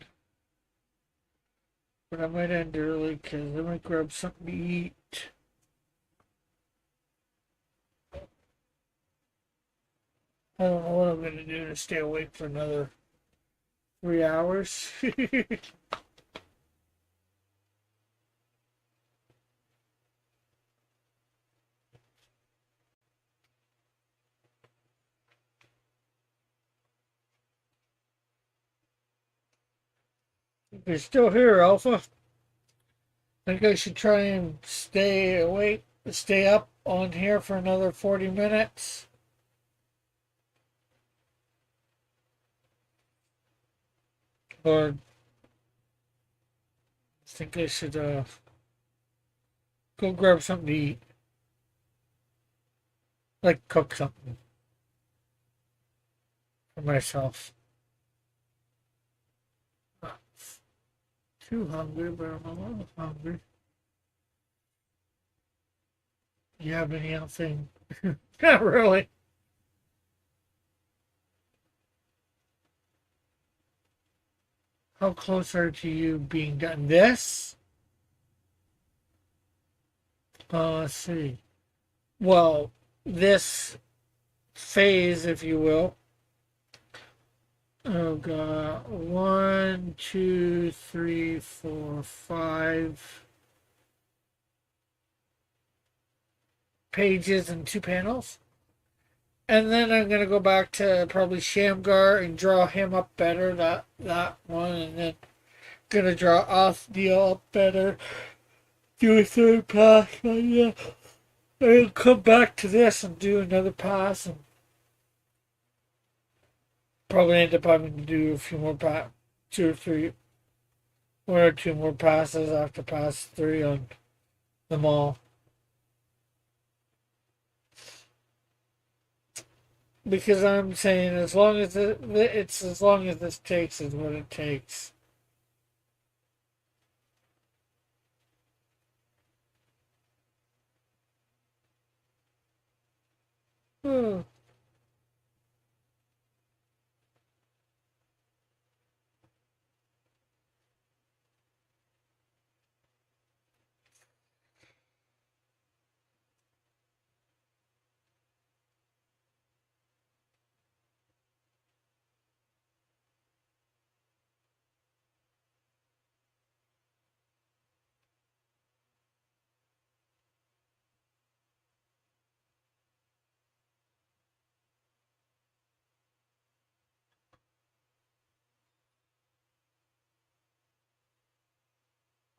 but I might end early because I might grab something to eat. I don't know what I'm going to do to stay awake for another 3 hours. If you're still here, Alpha, I think I should try and stay awake, stay up on here for another 40 minutes. Or I think I should go grab something to eat. Like cook something for myself. Not too hungry, but I'm a little hungry. You have anything? Not really. How close are to you being done? This? Let's see. Well, this phase, if you will. Oh god. 1, 2, 3, 4, 5 pages and 2 panels. And then I'm gonna go back to probably Shamgar and draw him up better, that one, and then gonna draw Othniel up better. Do a third pass, but yeah. I'll come back to this and do another pass and probably end up having to do a few more two or three, 1 or 2 more passes after pass 3 on them all. Because I'm saying as long as it's as long as this takes is what it takes. Oh.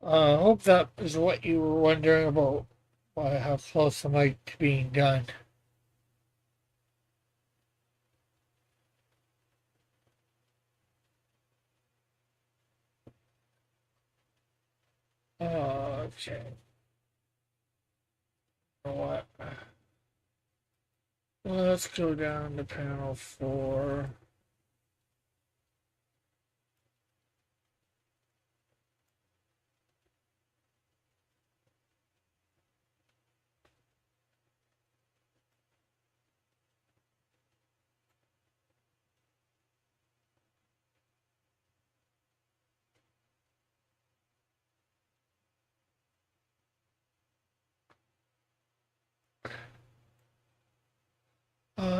I hope that is what you were wondering about. Why, how close am I to being done? Okay. You know what? Let's go down to panel 4.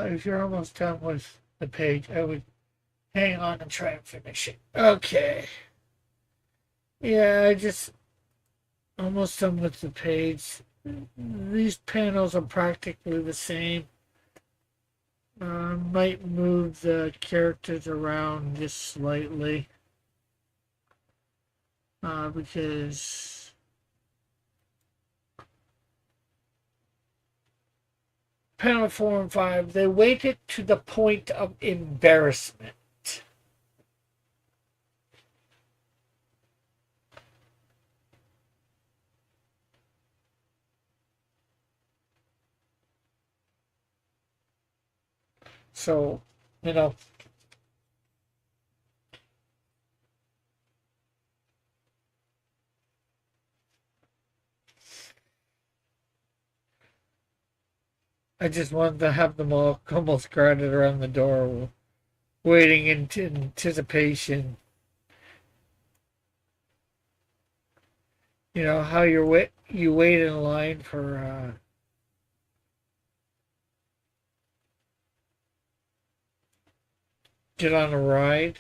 If you're almost done with the page, I would hang on and try and finish it. Okay. Yeah, I just almost done with the page. These panels are practically the same. Might move the characters around just slightly. Because panel 4 and 5, they waited to the point of embarrassment. So, you know, I just wanted to have them all almost crowded around the door, waiting in anticipation. You know how you wait in line for get on a ride.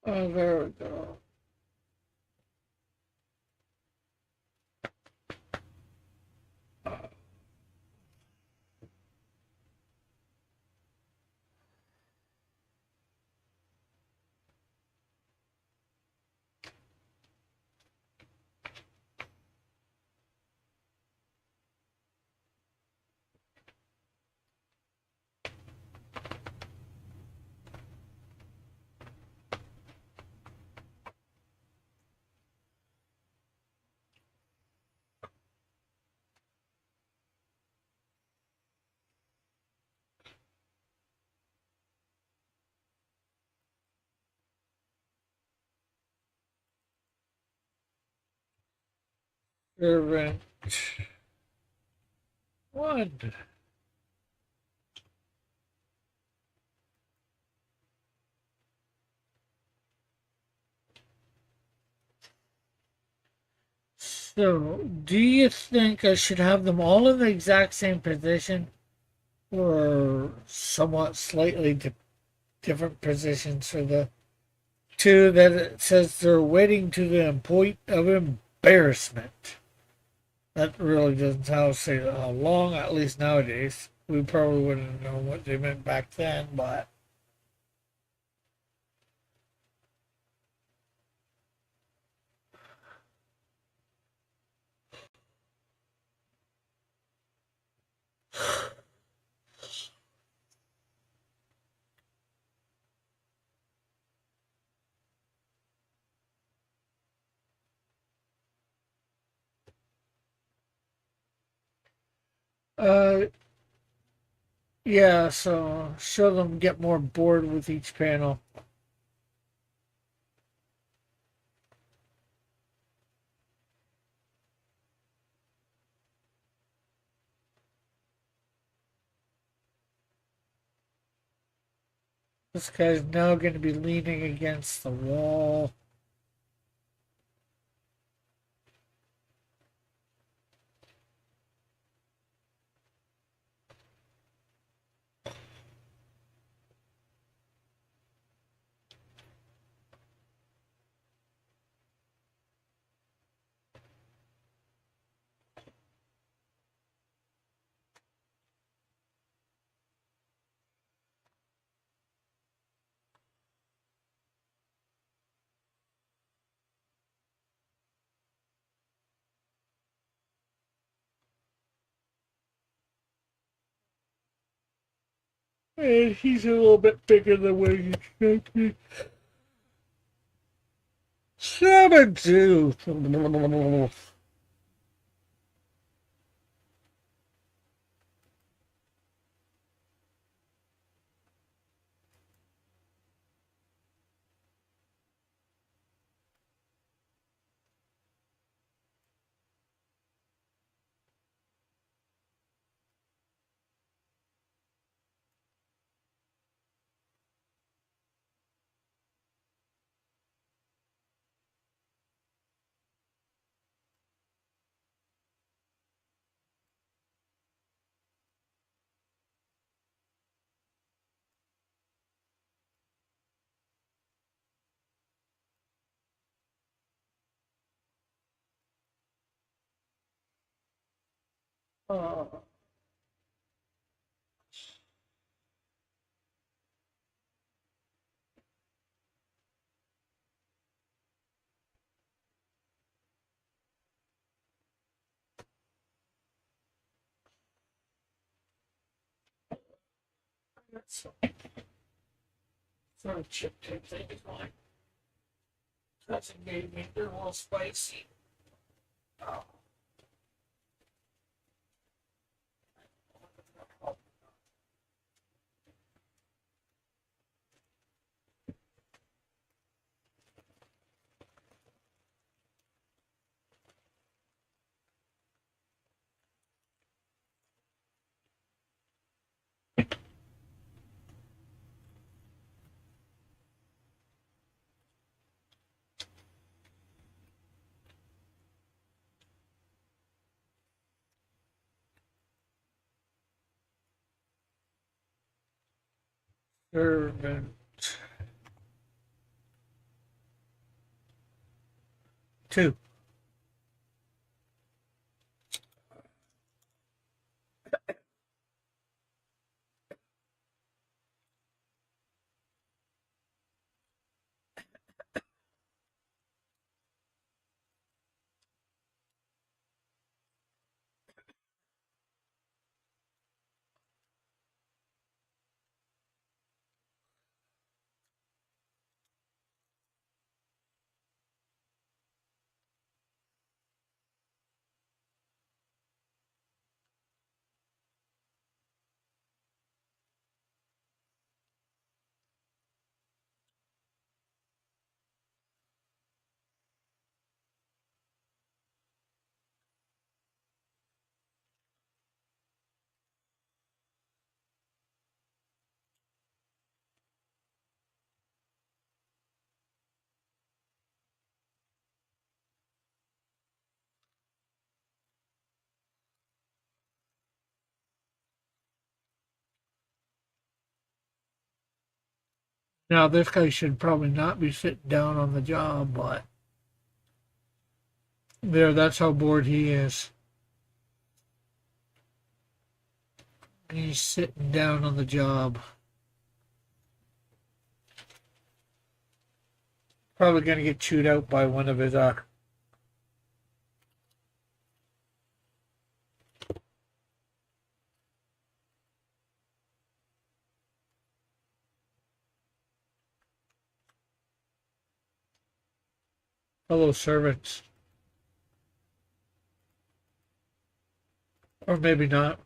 Oh, there we go. Servant one. So, do you think I should have them all in the exact same position, or somewhat slightly different positions for the two that it says they're waiting to the point of embarrassment? That really doesn't tell us how long, at least nowadays. We probably wouldn't know what they meant back then, but uh, yeah. So show them get more bored with each panel. This guy's now going to be leaning against the wall. And he's a little bit bigger than what he should be. 7-2. Uh, that's sort of chip tape thing is my cousin gave me. They're a little spicy. Oh. Servant two. Now this guy should probably not be sitting down on the job, but there, that's how bored he is. He's sitting down on the job. Probably gonna get chewed out by one of his fellow servants. Or maybe not.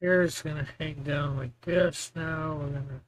here is going to hang down like this now. We're going to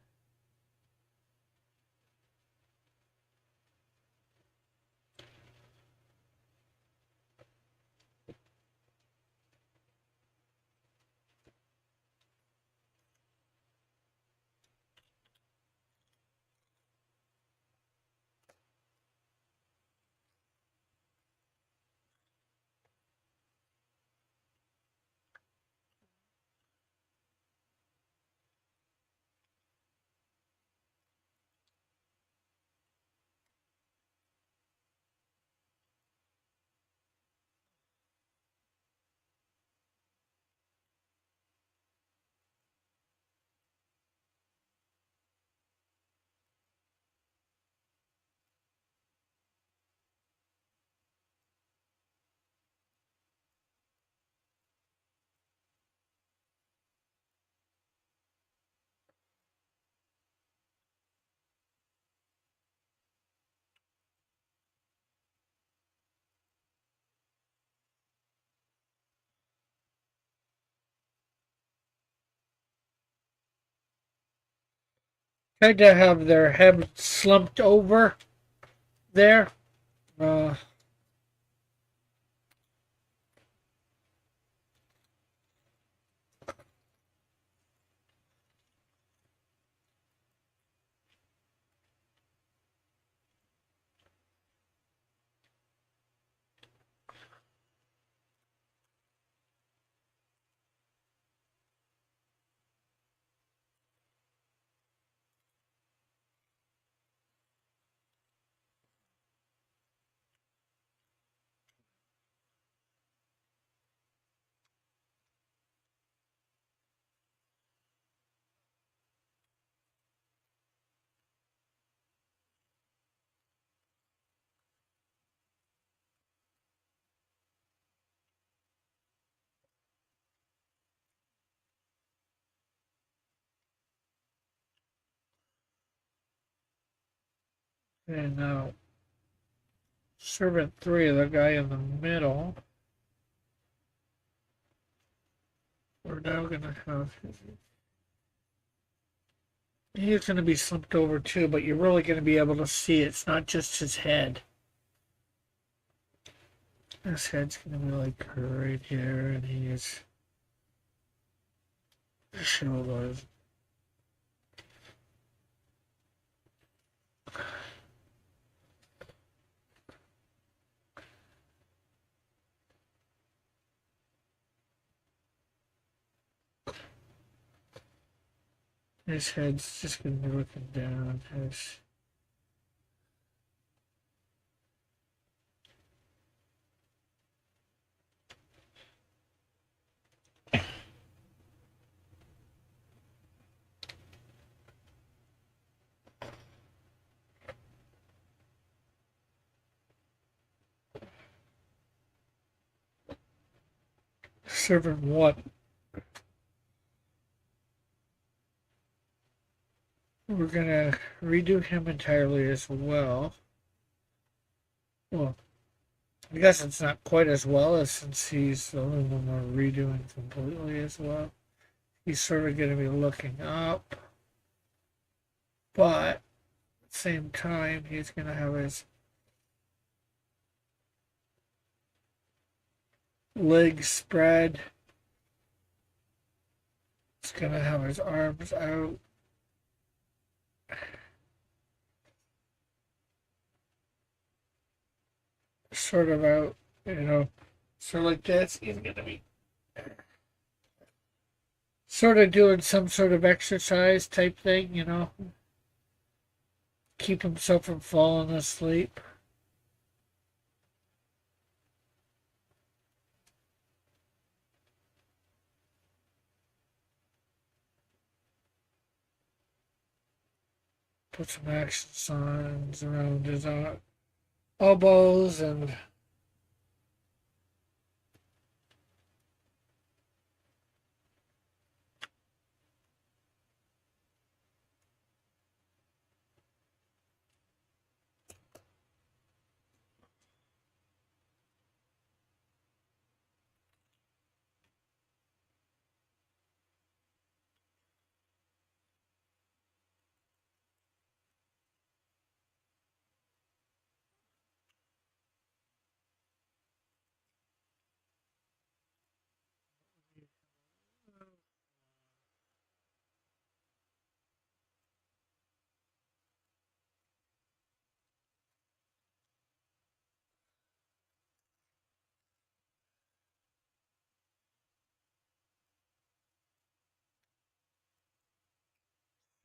try to have their head slumped over there. Uh, and now servant 3, the guy in the middle. We're now going to have he's going to be slumped over too, but you're really going to be able to see it's not just his head. His head's going to be like right here, and his shoulders. His head's just going to be looking down. His servant 1. We're going to redo him entirely as well. Well, I guess it's not quite as well as since he's the only one we're redoing completely as well. He's sort of going to be looking up, but at the same time, he's going to have his legs spread. He's going to have his arms out. Sort of out, sort of like this. He's going to be sort of doing some sort of exercise type thing, keep himself from falling asleep. Put some action signs around his elbows and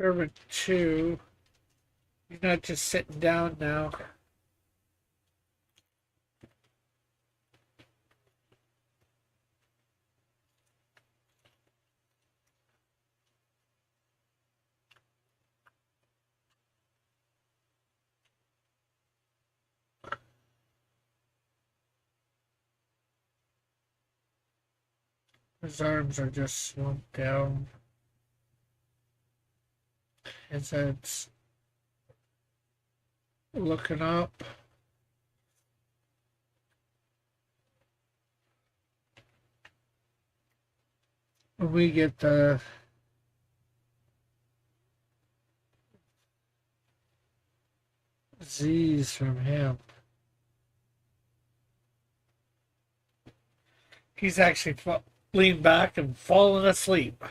Servant 2. He's not just sitting down now. His arms are just slumped down. His head's looking up. We get the Z's from him. He's actually leaned back and fallen asleep.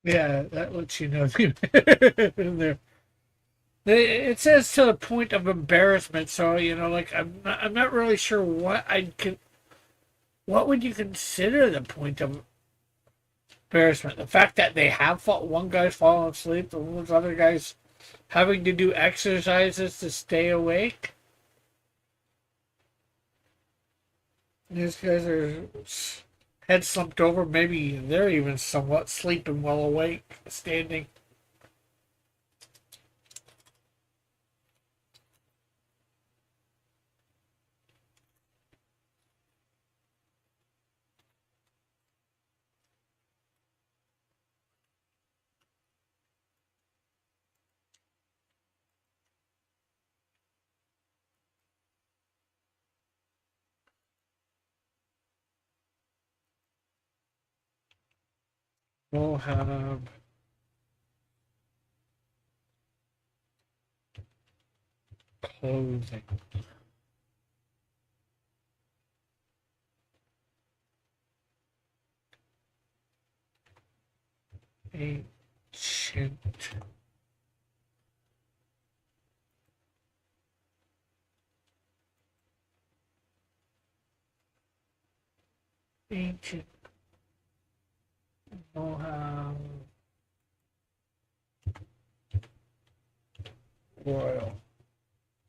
Yeah, that lets you know. There. It says to the point of embarrassment, so like I'm not really sure what would you consider the point of embarrassment? The fact that they have fought one guy's falling asleep, and those other guys having to do exercises to stay awake. These guys are head slumped over. Maybe they're even somewhat sleeping while awake, standing. Moab clothing. Ancient. Ancient Moab royal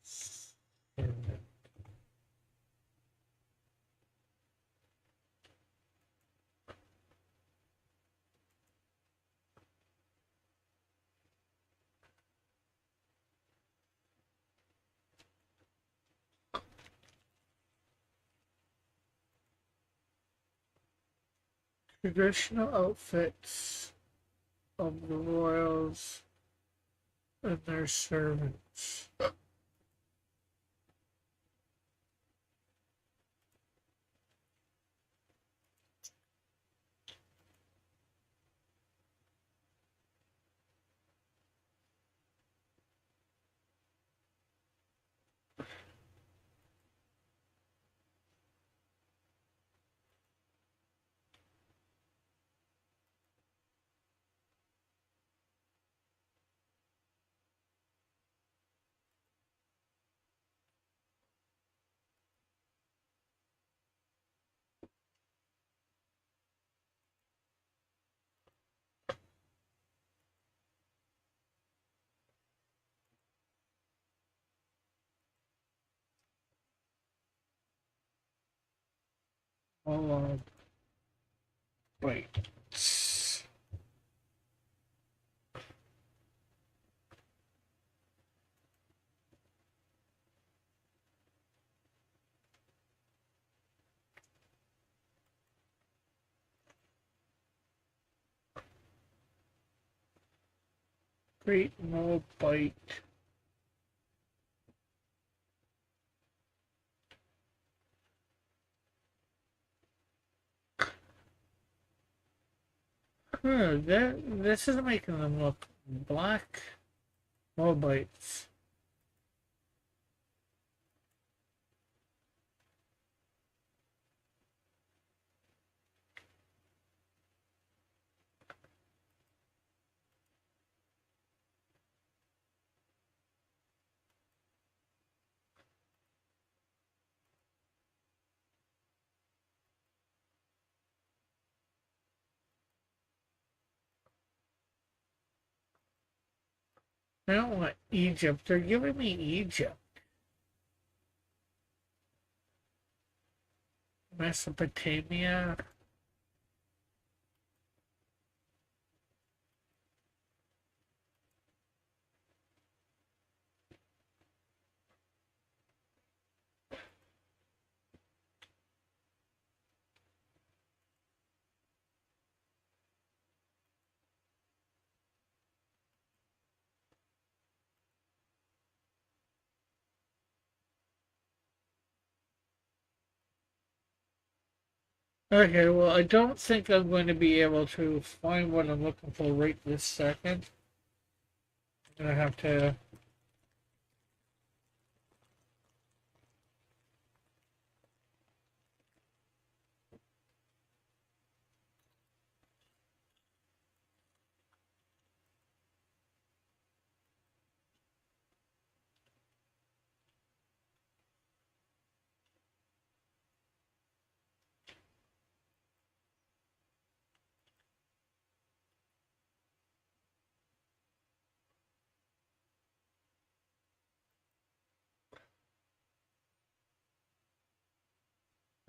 servant. Traditional outfits of the royals and their servants. Oh, wait. Great Moabite. This isn't making them look black. Moabites. I don't want Egypt. They're giving me Egypt. Mesopotamia. Okay, well, I don't think I'm going to be able to find what I'm looking for right this second. I'm going to have to.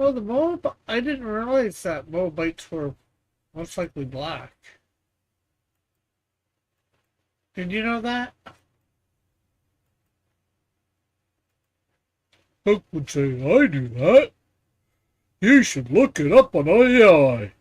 Oh, the Moab. I didn't realize that Moabites were most likely black. Did you know that? Hook would say, I do that. You should look it up on AI.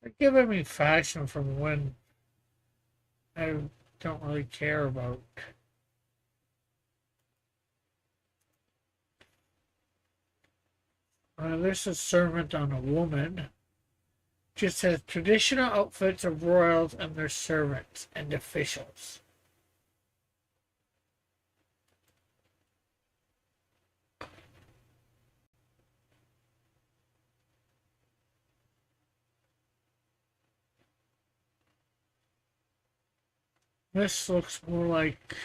They're giving me fashion from when I don't really care about. There's a servant on a woman. Just says traditional outfits of royals and their servants and officials. This looks more like.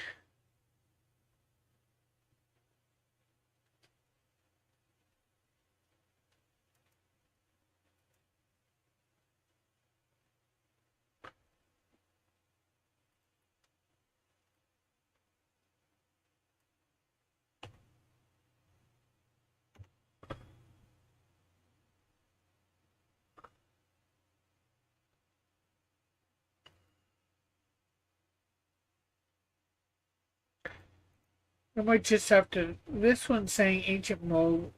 I might just have to. This one's saying ancient Moabite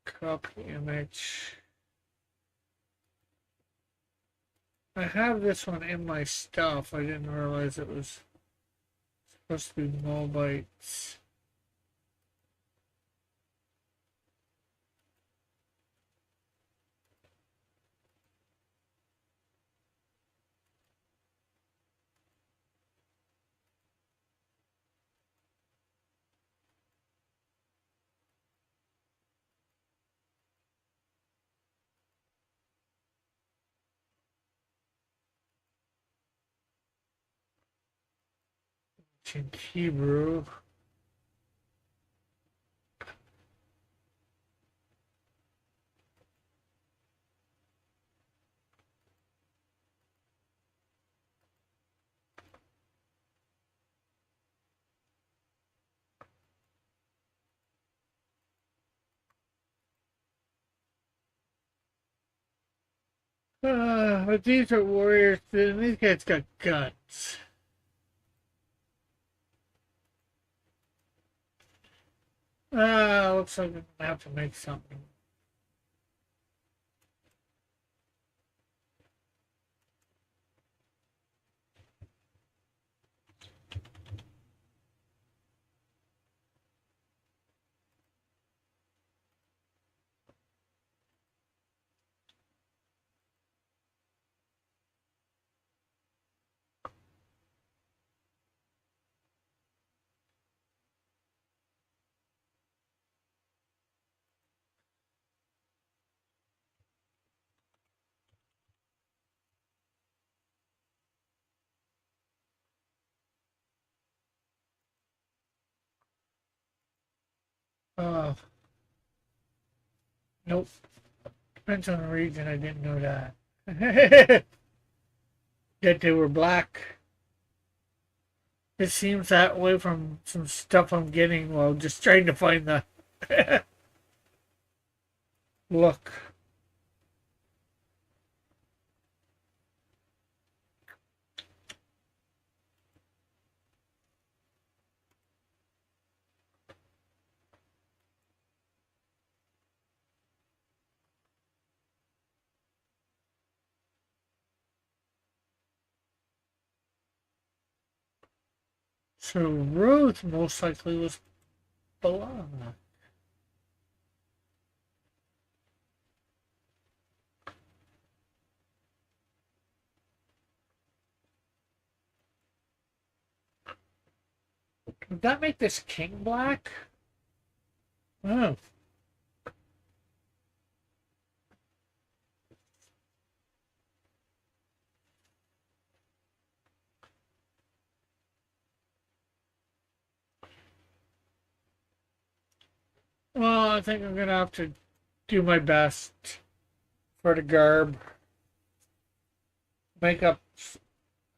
copy image. I have this one in my stuff. I didn't realize it was supposed to be Moabites. ancient Hebrew. But these are warriors, and these guys got guts. Looks like I'm gonna have to make something. Uh, nope. Depends on the region. I didn't know that. That they were black. It seems that way from some stuff I'm getting while just trying to find the look. So Ruth most likely was black. Would that make this king black? Oh. Well, I think I'm gonna have to do my best for the garb. Makeup.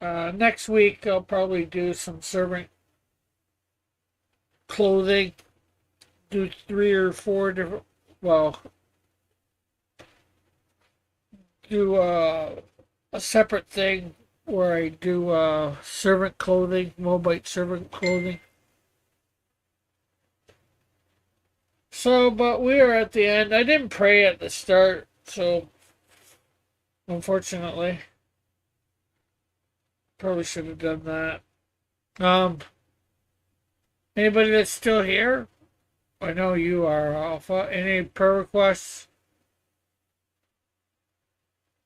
Next week I'll probably do some servant clothing. Do 3 or 4 different. Well, do a separate thing where I do servant clothing, Moabite servant clothing. So, but we are at the end. I didn't pray at the start, so unfortunately, probably should have done that. Um, Anybody that's still here? I know you are, Alpha. Any prayer requests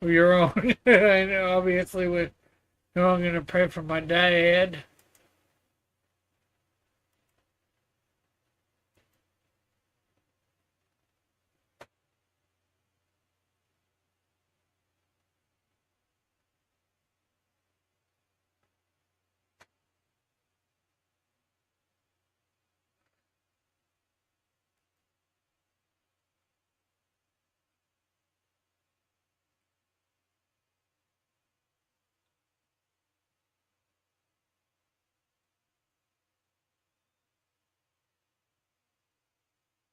of your own? I know, obviously, we know I'm going to pray for my dad.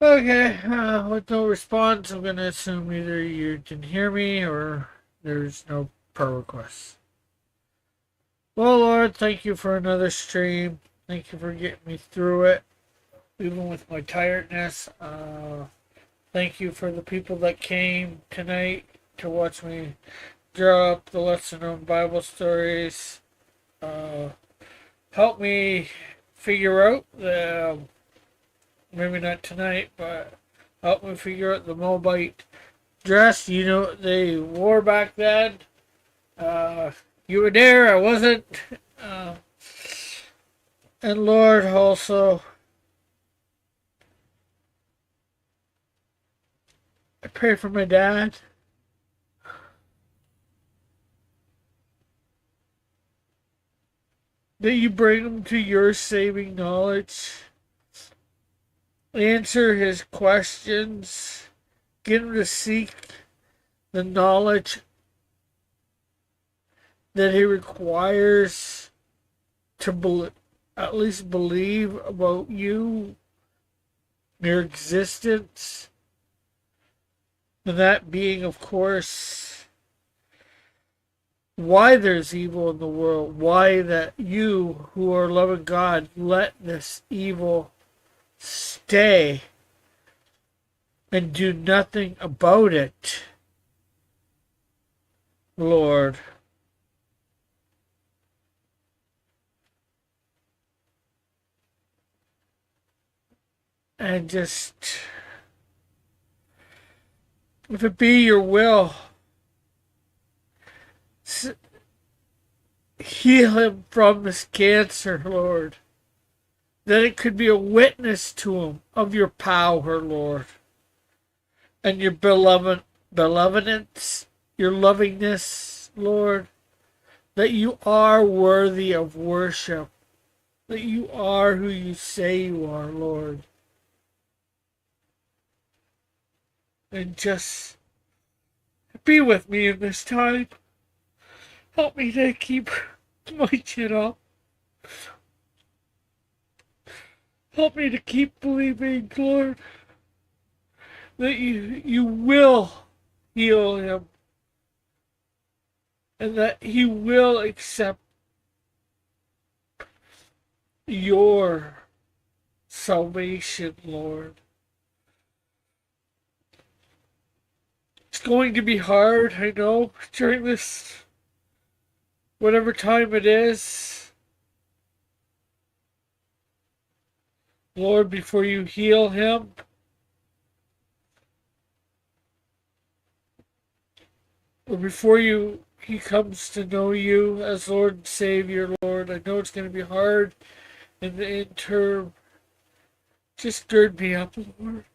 Okay, with no response, I'm going to assume either you didn't hear me or there's no prayer requests. Well, Lord, thank you for another stream. Thank you for getting me through it, even with my tiredness. Thank you for the people that came tonight to watch me draw up the lesson on Bible stories. Uh, Help me figure out the, maybe not tonight, but help me figure out the Moabite dress. You know what they wore back then. Uh, you were there, I wasn't. Uh, and Lord, also, I pray for my dad. that you bring him to your saving knowledge. Answer his questions. Get him to seek the knowledge that he requires to at least believe about you, your existence, and that being, of course, why there's evil in the world, why that you who are loving God let this evil stay and do nothing about it, Lord. And just, if it be your will, heal him from this cancer, Lord. That it could be a witness to him of your power, Lord. And your belovedness, your lovingness, Lord. That you are worthy of worship. That you are who you say you are, Lord. And just be with me in this time. Help me to keep my chin up. Help me to keep believing, Lord, that you will heal him. And that he will accept your salvation, Lord. It's going to be hard, I know, during this, whatever time it is. Lord, before you heal him, or before he comes to know you as Lord and Savior, Lord, I know it's going to be hard in the interim. Just gird me up, Lord.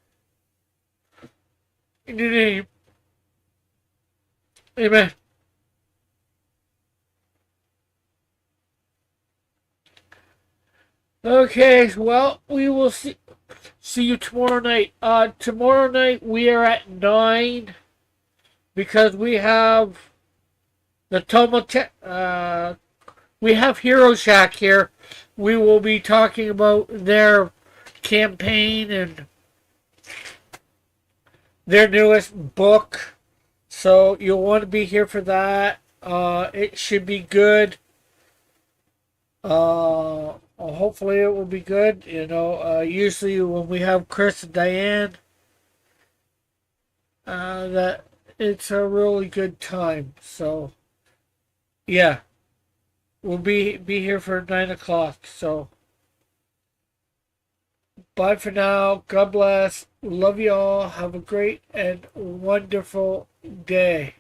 In your name. Amen. Okay, well, we will see you tomorrow night. Tomorrow night we are at 9 because we have the we have Hero Shack here. We will be talking about their campaign and their newest book. So you'll want to be here for that. It should be good. Hopefully it will be good. You know, usually when we have Chris and Diane, that it's a really good time. So, yeah, we'll be here for 9 o'clock. So, bye for now. God bless. Love you all. Have a great and wonderful day.